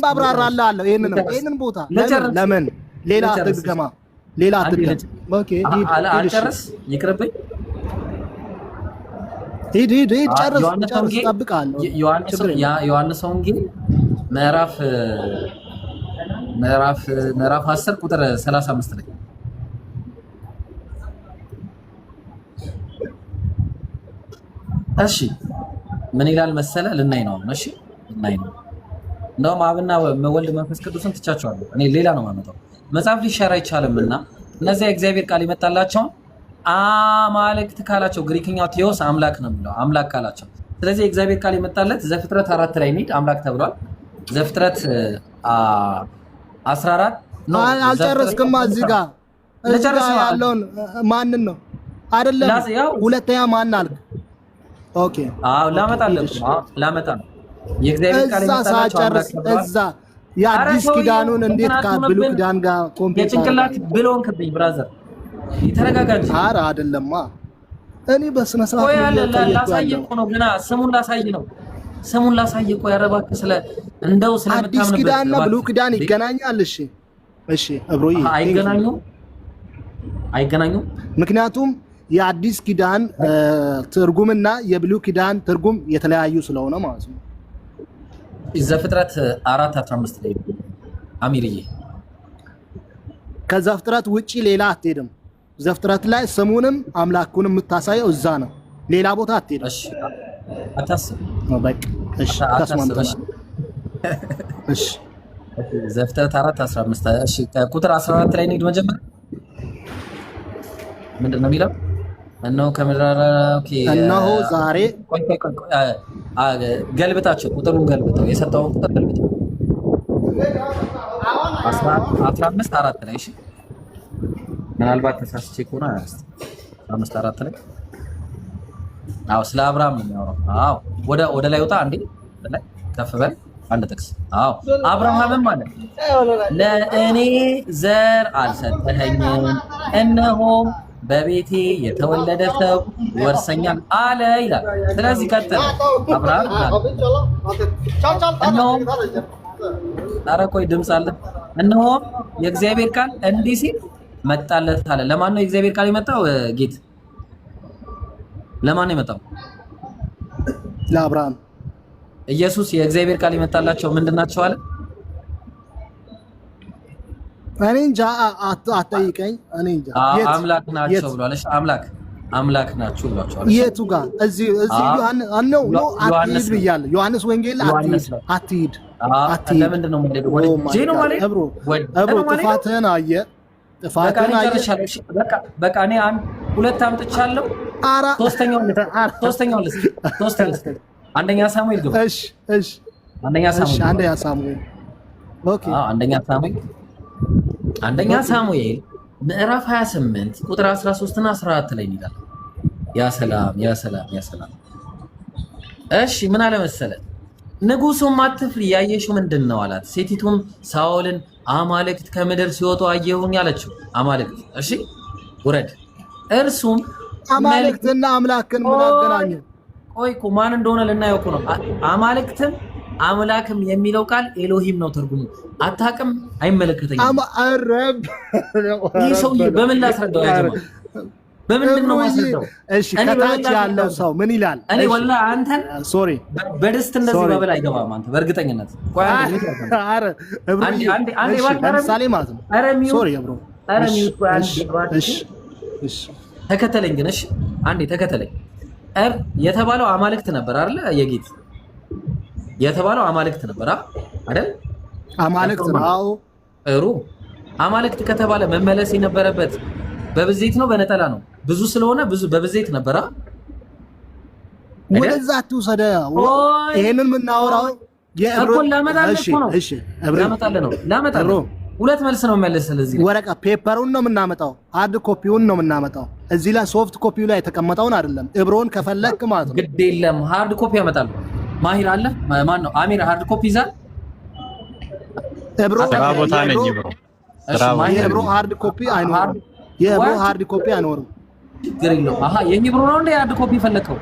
Speaker 4: አብራራላለሁ። ይሄንን ቦታ ለምን ሌላ ትግማ ኦኬ።
Speaker 3: አልጨርስ ይቅርብኝ።
Speaker 4: ሂድ ጨርስ። እጠብቅሃለሁ።
Speaker 3: ዮሐንስ ወንጌል ምዕራፍ 10 ቁጥር 35 ላይ እሺ ምን ይላል መሰለ? ልናይ ነው። እሺ ልናይ ነው። እንደውም አብና ወልድ መንፈስ ቅዱስን ትቻቸዋለሁ። እኔ ሌላ ነው የማመጣው። መጽሐፍ ሊሻር አይቻልምና እነዚያ የእግዚአብሔር ቃል ይመጣላቸውን አማልክት ካላቸው ግሪክኛው ቴዎስ አምላክ ነው የሚለው አምላክ ካላቸው። ስለዚህ የእግዚአብሔር ቃል የመጣለት ዘፍጥረት 4 ላይ እንሂድ። አምላክ ተብሏል። ዘፍጥረት 14 ነው።
Speaker 4: አልጨረስክማ። እዚህ ጋር ያለውን ማንን ነው አይደለም? ሁለተኛ ማን አልክ? ኦኬ
Speaker 3: አዎ ላመጣ ነው። የእግዚአብሔር ቃል የመጣላቸው
Speaker 4: እዛ የአዲስ ኪዳኑን እንዴት ከብሉይ ኪዳን ጋር ኮምፔር
Speaker 3: የጭንቅላት ብሎን ከብኝ ብራዘር ይተረጋጋ እንጂ።
Speaker 4: ኧረ አይደለማ እኔ በስነ ስርዓት
Speaker 3: ላሳየህ እኮ ነው። ገና ስሙን ላሳየህ እኮ ያረባክህ ስለ እንደው ስለምታምንበት
Speaker 4: አዲስ ኪዳንና ብሉይ ኪዳን ይገናኛል? እሺ እብሮዬ
Speaker 3: አይገናኙም።
Speaker 4: ምክንያቱም የአዲስ ኪዳን ትርጉምና የብሉይ ኪዳን ትርጉም የተለያዩ ስለሆነ ማለት ነው።
Speaker 3: ዘፍጥረት 4:15 ላይ አሚርዬ
Speaker 4: ከዘፍጥረት ውጪ ሌላ አትሄድም። ዘፍጥረት ላይ ስሙንም አምላኩንም የምታሳየው እዛ ነው። ሌላ ቦታ አትሄድም።
Speaker 3: እሺ አታስብ።
Speaker 4: በቃ እሺ ተስማምተናል። እሺ
Speaker 3: ዘፍጥረት 4:15 እሺ ቁጥር 14 ላይ እንሂድ። መጀመሪያ ምንድን ነው የሚለው? እነሆ
Speaker 4: እነሆ ዛሬ
Speaker 3: ገልብጣቸው፣ ቁጥሩን ገልብጠው፣ የሰጠውን ቁጥር ገልብጠው 15:4 ላይ እሺ። ምናልባት ተሳስቼ ከሆነ 15:4 ላይ አዎ፣ ስለ አብርሃም ነው የሚያወራው። አዎ ወደ ላይ ወጣ አንዴ፣ ላይ ከፍ በል አንድ ጥቅስ። አዎ አብርሃምም ማለት ለእኔ ዘር አልሰጠኸኝም፣ እነሆም በቤቴ የተወለደ ሰው ይወርሰኛል አለ ይላል። ስለዚህ ቀጥል አብርሃም እነሆም፣ ኧረ ቆይ ድምፅ አለ። እነሆም የእግዚአብሔር ቃል እንዲህ ሲል መጣለት አለ። ለማን ነው የእግዚአብሔር ቃል የመጣው? ጌት ለማን ነው የመጣው?
Speaker 4: ለአብርሃም።
Speaker 3: ኢየሱስ የእግዚአብሔር ቃል የመጣላቸው ምንድን ናቸው አለ?
Speaker 4: እኔ እንጃ፣ አትጠይቀኝ። እኔ እንጃ።
Speaker 3: አምላክ ናቸው ብሏል። እሺ አምላክ ናቸው ብሏቸዋል።
Speaker 4: የቱ ጋር? እዚህ ነው አትሂድ ብያለሁ። ዮሐንስ ወንጌል አትሂድ።
Speaker 3: ለምንድን ነው ማለት ነው ማለት
Speaker 4: እብሮ ጥፋትህን አየህ።
Speaker 3: በቃ እኔ ሁለት አምጥቻለሁ። ሶስተኛውን ልስጥ። አንደኛ ሳሙኤል ግባ።
Speaker 4: እሺ
Speaker 3: አንደኛ ሳሙኤል ምዕራፍ 28 ቁጥር 13 እና 14 ላይ ይላል። ያ ሰላም። እሺ ምን አለ መሰለ? ንጉሡም አትፍሪ፣ ያየሽው ምንድን ነው አላት። ሴቲቱም ሳኦልን አማልክት ከምድር ሲወጡ አየሁኝ አለችው። አማልክት እሺ ውረድ። እርሱም
Speaker 4: አማልክትና አምላክን ምን አገናኘው?
Speaker 3: ቆይ እኮ ማን እንደሆነ ልናየው እኮ ነው። አማልክትም አምላክም የሚለው ቃል ኤሎሂም ነው ትርጉሙ። አታውቅም? አይመለከተኝም። ይህ ሰውዬ በምን ላስረዳው? ያጀማ በምንድን ነው ማስረዳው?
Speaker 4: እሺ ከታች ያለው ሰው ምን ይላል?
Speaker 3: እኔ ወላሂ አንተን
Speaker 4: ሶሪ
Speaker 3: በድስት እንደዚህ በበላ አይገባም። አንተ በእርግጠኝነት ቆይ
Speaker 4: ለምሳሌ ማለት ነው። ሶሪ ብሮ እሺ
Speaker 3: ተከተለኝ ግን። እሺ አንዴ ተከተለኝ። የተባለው አማልክት ነበር አይደል? የጌት የተባለው አማልክት ነበር አይደል?
Speaker 2: አማልክት ነው።
Speaker 3: ጥሩ። አማልክት ከተባለ መመለስ የነበረበት በብዜት ነው በነጠላ ነው? ብዙ ስለሆነ ብዙ በብዜት ነበር።
Speaker 2: ወደዛ አትውሰደው። ይሄንን የምናወራው
Speaker 3: ላመጣልህ ነው። ሁለት መልስ ነው መመለስ። ስለዚህ
Speaker 2: ወረቀት ፔፐሩን ነው የምናመጣው፣ ሃርድ ኮፒውን ነው የምናመጣው። እዚህ ላይ ሶፍት ኮፒው ላይ የተቀመጠውን አይደለም። እብሮን ከፈለክ ማለት ነው።
Speaker 3: ግድ የለም ሃርድ ኮፒ ያመጣለሁ። ማሂር አለ ማን ነው? አሚር ሃርድ ኮፒ ይዛል።
Speaker 2: እብሮ
Speaker 5: ቦታ ነኝ። እብሮ
Speaker 2: የእብሮ ሃርድ ኮፒ አይኖርም። የእብሮ ሃርድ ኮፒ አይኖርም።
Speaker 3: ችግር የለውም። አሃ የእብሮ ነው እንደ ሃርድ ኮፒ ፈለከው?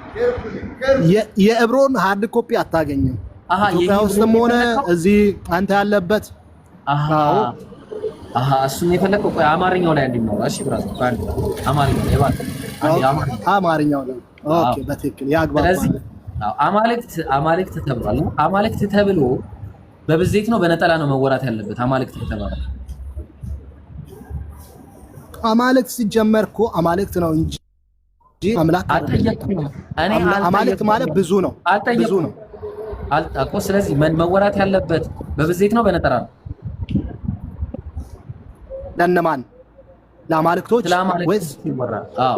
Speaker 2: የእብሮን ሃርድ ኮፒ አታገኝም። ኢትዮጵያ ውስጥም ሆነ እዚህ አንተ ያለበት።
Speaker 3: አሃ እሱን የፈለከው? ቆይ አማርኛው ላይ እንዲኖር። እሺ ብራዘር ባንድ አማርኛው ላይ
Speaker 2: አማርኛው ላይ ኦኬ፣ በትክክል ያግባባል።
Speaker 3: ስለዚህ አማልክት ተብሏል። አማልክት ተብሎ በብዜት ነው በነጠላ ነው መወራት ያለበት? አማልክት ከተባለ
Speaker 2: አማልክት ሲጀመር እኮ አማልክት ነው እንጂ አምላክ
Speaker 3: አልጠየቅኩም። እኔ
Speaker 2: አማልክት ማለት ብዙ ነው፣ ብዙ ነው
Speaker 3: እኮ። ስለዚህ መወራት ያለበት በብዜት ነው በነጠላ ነው?
Speaker 2: ለነማን?
Speaker 4: ለአማልክቶች ወይስ
Speaker 3: ሲወራ? አዎ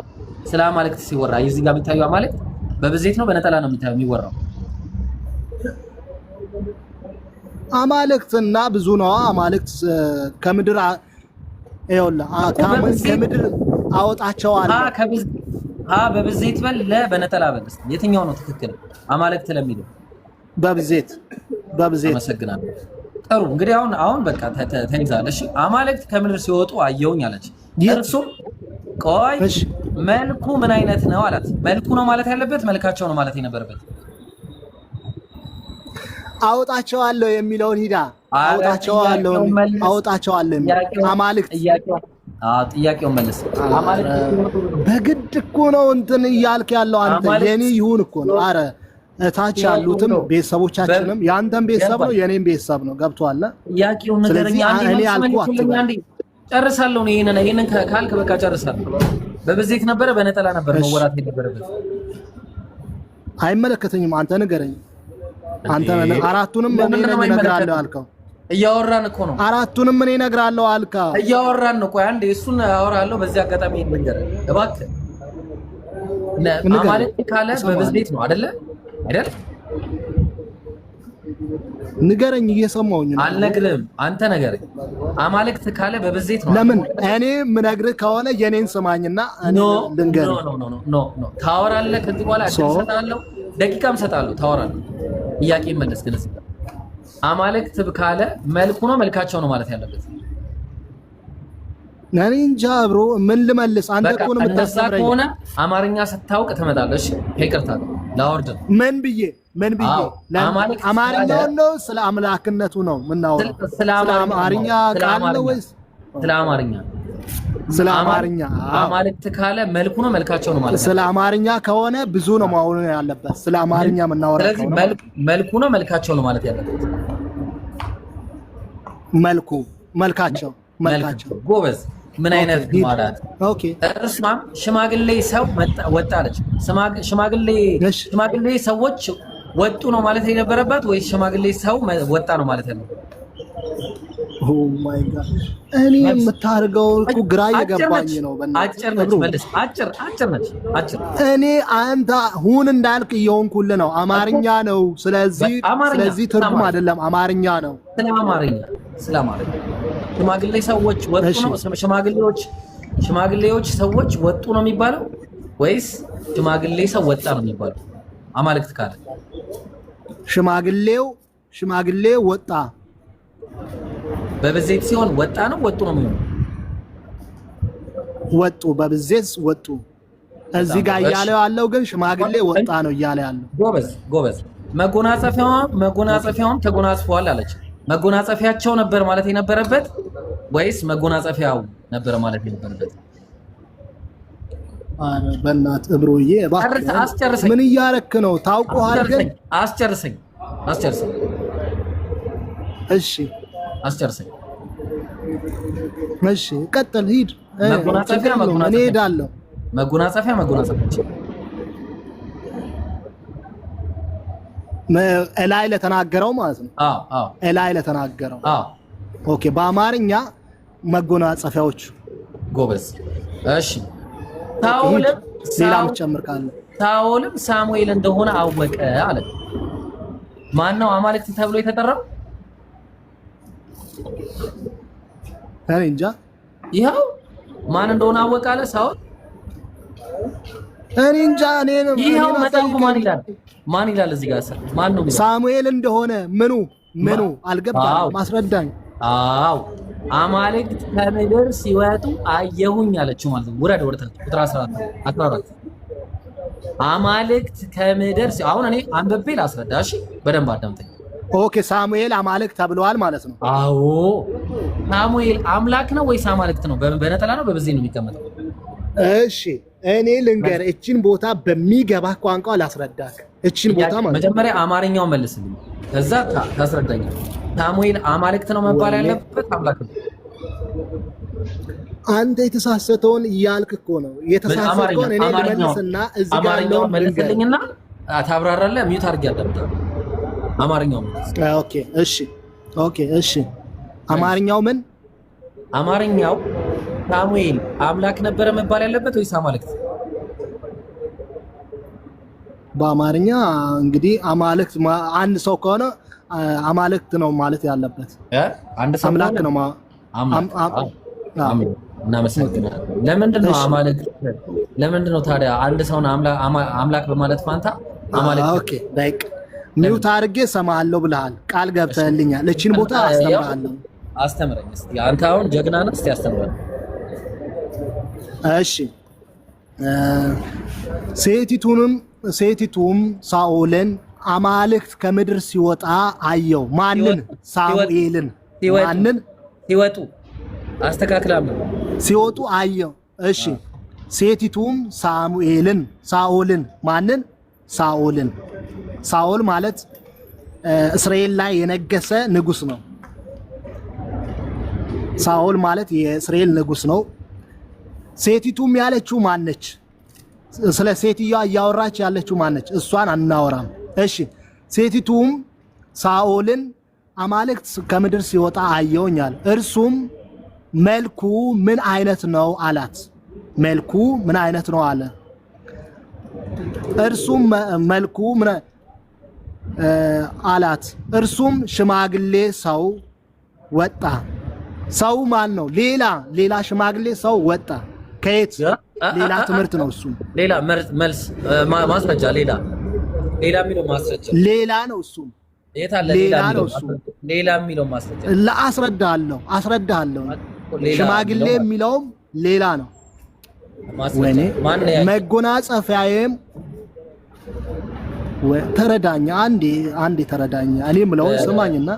Speaker 3: ስለ አማልክት ሲወራ እዚህ ጋር የሚታየው አማልክት በብዜት ነው በነጠላ ነው የሚወራው?
Speaker 4: አማልክትና ብዙ ነው። አማልክት ከምድር ከምድር አወጣቸዋለሁ።
Speaker 3: በብዜት በል በነጠላ በል። የትኛው ነው ትክክል? አማልክት ለሚለው
Speaker 4: በብዜት።
Speaker 3: አመሰግናለሁ። ጥሩ እንግዲህ አሁን በቃ ተይዛለሽ። አማልክት ከምድር ሲወጡ አየሁኝ አለች። እርሱም ቆይ መልኩ ምን አይነት ነው አላት። መልኩ ነው ማለት ያለበት መልካቸው ነው ማለት የነበረበት?
Speaker 4: አወጣቸዋለሁ የሚለውን ሂዳ አወጣቸዋለሁ አማልክት
Speaker 3: ጥያቄውን መልስ።
Speaker 4: በግድ እኮ ነው እንትን እያልክ ያለው አንተ። የኔ ይሁን እኮ ነው። አረ እታች ያሉትም ቤተሰቦቻችንም ያንተም ቤተሰብ ነው የኔም ቤተሰብ ነው። ገብቶሃል?
Speaker 3: ጥያቄውን ነገርኛ እኔ አልኩህ ጨርሳለሁ። ይሄንን ካልክ በቃ ጨርሳለሁ። በብዜት ነበረ በነጠላ ነበር መወራት የነበረበት?
Speaker 4: አይመለከተኝም። አንተ ንገረኝ። አንተ አራቱንም እኔ እነግርሃለሁ አልከው።
Speaker 3: እያወራን እኮ ነው።
Speaker 4: አራቱንም እኔ እነግርሃለሁ አልካ።
Speaker 3: እያወራን ነው። ቆይ አንዴ እሱን አወራለሁ። በዚህ አጋጣሚ ልንገርህ እባክህ። አማልክት ካለ በብዜት ነው አይደለ?
Speaker 4: ንገረኝ። እየሰማሁኝ ነው።
Speaker 3: አልነግርህም። አንተ ንገረኝ። አማልክት ካለ በብዜት ነው።
Speaker 4: ለምን እኔ የምነግርህ ከሆነ የኔን ስማኝና እኔ ልንገርህ።
Speaker 3: ኖ ታወራለህ። ከዚህ በኋላ እድል እሰጥሃለሁ፣ ደቂቃም እሰጥሃለሁ። ታወራለህ። ጥያቄ መለስ ግን አማልክት ካለ መልኩ ነው መልካቸው ነው ማለት ያለበት?
Speaker 4: እኔ እንጃ ብሮ ምን ልመልስ? አንተ እኮ ነው የምታስተምረኝ።
Speaker 3: ከሆነ አማርኛ ስታውቅ ትመጣለህ። ይቅርታ ላወርድ።
Speaker 4: ምን ብዬ አማርኛው ነው ስለ አምላክነቱ ነው የምናወራው? ስለ አማርኛ ቃል ነው ወይስ
Speaker 3: ስለ አማርኛ?
Speaker 4: ስለ አማርኛ።
Speaker 3: አማልክት ካለ መልኩ ነው መልካቸው ነው ማለት ነው።
Speaker 4: ስለ አማርኛ ከሆነ ብዙ ነው ማውራት ያለበት። ስለ አማርኛ የምናወራው
Speaker 3: ስለዚህ መልኩ ነው መልካቸው ነው ማለት ያለበት።
Speaker 4: መልካቸው
Speaker 3: ጎበዝ። ምን አይነት ማለት?
Speaker 4: ኦኬ።
Speaker 3: እርሷም ሽማግሌ ሰው ወጣለች። ሽማግሌ ሰዎች ወጡ ነው ማለት የነበረበት ወይስ ሽማግሌ ሰው ወጣ ነው ማለት ያለበት?
Speaker 4: ኦ ማይ ጋድ እኔ የምታርገው እኮ ግራ እየገባኝ ነው።
Speaker 3: አጭር ነች መልስ። አጭር ነች።
Speaker 4: እኔ አንተ ሁን እንዳልክ እየሆንኩልህ ነው። አማርኛ ነው። ስለዚህ ትርጉም አይደለም፣ አማርኛ ነው። ስለ አማርኛ ሽማግሌ ሰዎች ወጡ ነው? ሽማግሌዎች ሰዎች ወጡ ነው የሚባለው ወይስ ሽማግሌ ሰው ወጣ ነው የሚባለው? አማልክት ካለ ሽማግሌ ወጣ
Speaker 3: በብዜት ሲሆን ወጣ ነው ወጡ ነው የሚሆነው?
Speaker 4: ወጡ በብዜት ወጡ። እዚህ ጋር እያለው ያለው ግን ሽማግሌ ወጣ ነው እያለ ያለው።
Speaker 3: ጎበዝ። መጎናጸፊያውን ተጎናጽፈዋል አለች። መጎናጸፊያቸው ነበር ማለት የነበረበት ወይስ መጎናጸፊያው ነበር ማለት የነበረበት?
Speaker 4: አረ በእናትህ ብሮዬ እባክህ ምን እያረክ ነው? ታውቀዋል ግን
Speaker 3: አስጨርሰኝ።
Speaker 4: እሺ
Speaker 3: አስጨርሰኝ።
Speaker 4: እሺ ቀጥል፣ ሂድ። እኔ ሄዳለሁ።
Speaker 3: መጎናጸፊያ
Speaker 4: እላይ ለተናገረው ማለት ነው። እላይ ለተናገረው። ኦኬ። በአማርኛ መጎናጸፊያዎች።
Speaker 3: ጎበዝ። እሺ።
Speaker 4: ሌላ ምጨምር ካለ
Speaker 3: ሳኦልም ሳሙኤል እንደሆነ አወቀ አለ። ማን ነው አማልክት ተብሎ የተጠራው?
Speaker 4: እኔ እንጃ።
Speaker 3: ይኸው ማን እንደሆነ አወቀ አለ ሳኦል።
Speaker 4: እኔ እንጃ።
Speaker 3: ይኸው መጽሐፉ ማን ይላል እዚህ ጋር? ማን ነው?
Speaker 4: ሳሙኤል እንደሆነ ምኑ አልገባም። ማስረዳኝ።
Speaker 3: አዎ አማልክት ከምድር ሲወጡ አየሁኝ አለችው ማለት ነው። ወረደ ቁጥር 14 አማልክት ከምድር አሁን እኔ አንብቤ ላስረዳሽ፣ በደንብ አዳምጠኝ።
Speaker 4: ኦኬ። ሳሙኤል አማልክት ተብለዋል ማለት ነው?
Speaker 3: አዎ። ሳሙኤል አምላክ ነው ወይስ አማልክት ነው? በነጠላ ነው በብዜት ነው የሚቀመጠው?
Speaker 4: እሺ እኔ ልንገርህ፣ እቺን ቦታ በሚገባህ ቋንቋ ላስረዳህ። እቺን ቦታ ማለት
Speaker 3: መጀመሪያ አማርኛውን መልስልኝ፣ ከዛ ታስረዳኛለህ። ሳሙኤል አማልክት ነው መባል ያለበት አምላክ ነው?
Speaker 4: አንተ የተሳሰተውን እያልክ እኮ ነው። የተሳሰተውን እኔ ልመልስና እዚህ ጋር ያለውን
Speaker 3: መልስልኝና ታብራራለህ። ሚዩት አድርጌ አዳምጣለሁ። አማርኛው
Speaker 4: ኦኬ። እሺ አማርኛው ምን?
Speaker 3: አማርኛው ሳሙኤል አምላክ ነበረ መባል ያለበት ወይስ አማልክት?
Speaker 4: በአማርኛ እንግዲህ አማልክት አንድ ሰው ከሆነ አማልክት ነው ማለት ያለበት።
Speaker 3: አንድ ሰው
Speaker 4: አምላክ ነው
Speaker 3: እናመሰግናለን። ለምንድን ነው አማልክት? ለምንድን ነው ታዲያ አንድ ሰውን አምላክ በማለት ፋንታ አማልክት?
Speaker 4: ኦኬ ላይክ ሚውት አድርጌ ሰማሃለሁ ብለሃል፣ ቃል ገብተህልኛል። እቺን ቦታ አስተምራለሁ።
Speaker 3: አስተምረኝ እስቲ። አንተ አሁን ጀግና ነህ፣ እስቲ አስተምረኝ።
Speaker 4: እሺ ሴቲቱም ሳኦልን አማልክት ከምድር ሲወጣ አየው። ማንን? ሳሙኤልን። ማንን?
Speaker 3: ሲወጡ አስተካክላለሁ።
Speaker 4: ሲወጡ አየው። እሺ ሴቲቱም ሳኦልን ማንን? ሳኦልን። ሳኦል ማለት እስራኤል ላይ የነገሰ ንጉስ ነው። ሳኦል ማለት የእስራኤል ንጉስ ነው። ሴቲቱም ያለችው ማነች? ስለ ሴትዮዋ እያወራች ያለችው ማነች? እሷን አናወራም። እሺ ሴቲቱም ሳኦልን አማልክት ከምድር ሲወጣ አየውኛል። እርሱም መልኩ ምን አይነት ነው አላት። መልኩ ምን አይነት ነው አለ። እርሱም መልኩ ምን አላት። እርሱም ሽማግሌ ሰው ወጣ። ሰው ማን ነው? ሌላ ሽማግሌ ሰው ወጣ። ከየት? ሌላ ትምህርት ነው። እሱም
Speaker 3: ሌላ መልስ ማስረጃ ሌላ የሚለው ማስረጃ ሌላ
Speaker 4: ነው። እሱም
Speaker 3: የት አለ? ሌላ የሚለው ማስረጃ አስረዳለሁ። ሽማግሌ የሚለውም ሌላ ነው። ወኔ መጎናጸፊያዬም ተረዳኛ። አንዴ ተረዳኛ። እኔ የምለውን ስማኝና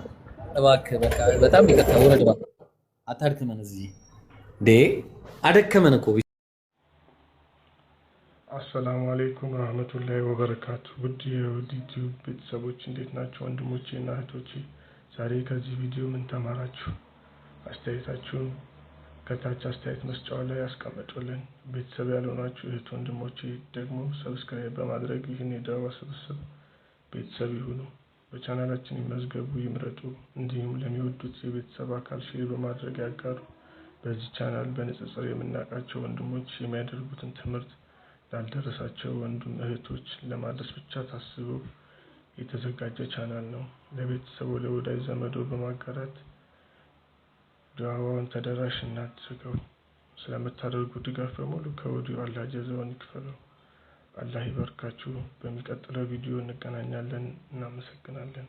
Speaker 3: እባክህ በቃ በጣም ይቅርታ። ወረድ እባክህ፣ አታድክመን። እዚህ አደከመን እኮ።
Speaker 7: አሰላሙ አለይኩም ረህመቱላሂ ወበረካቱ። ውድ የዩቲዩብ ቤተሰቦች እንዴት ናቸው? ወንድሞቼ እና እህቶቼ፣ ዛሬ ከዚህ ቪዲዮ ምን ተማራችሁ? አስተያየታችሁን ከታች አስተያየት መስጫው ላይ ያስቀምጡልን። ቤተሰብ ያልሆናችሁ እህት ወንድሞቼ ደግሞ ሰብስክራይብ በማድረግ ይህን የዳዋ ስብስብ ቤተሰብ ይሁኑ። በቻናላችን ይመዝገቡ፣ ይምረጡ። እንዲሁም ለሚወዱት የቤተሰብ አካል ሼር በማድረግ ያጋሩ። በዚህ ቻናል በንጽጽር የምናውቃቸው ወንድሞች የሚያደርጉትን ትምህርት ላልደረሳቸው ወንድም እህቶች ለማድረስ ብቻ ታስቦ የተዘጋጀ ቻናል ነው። ለቤተሰቡ ለወዳጅ ዘመዶ በማጋራት ዳዋውን ተደራሽ እናድርገው። ስለምታደርጉ ድጋፍ በሙሉ ከወዲሁ አላህ ጀዛውን ይክፈለው። አላህ ይባርካችሁ። በሚቀጥለው ቪዲዮ እንገናኛለን። እናመሰግናለን።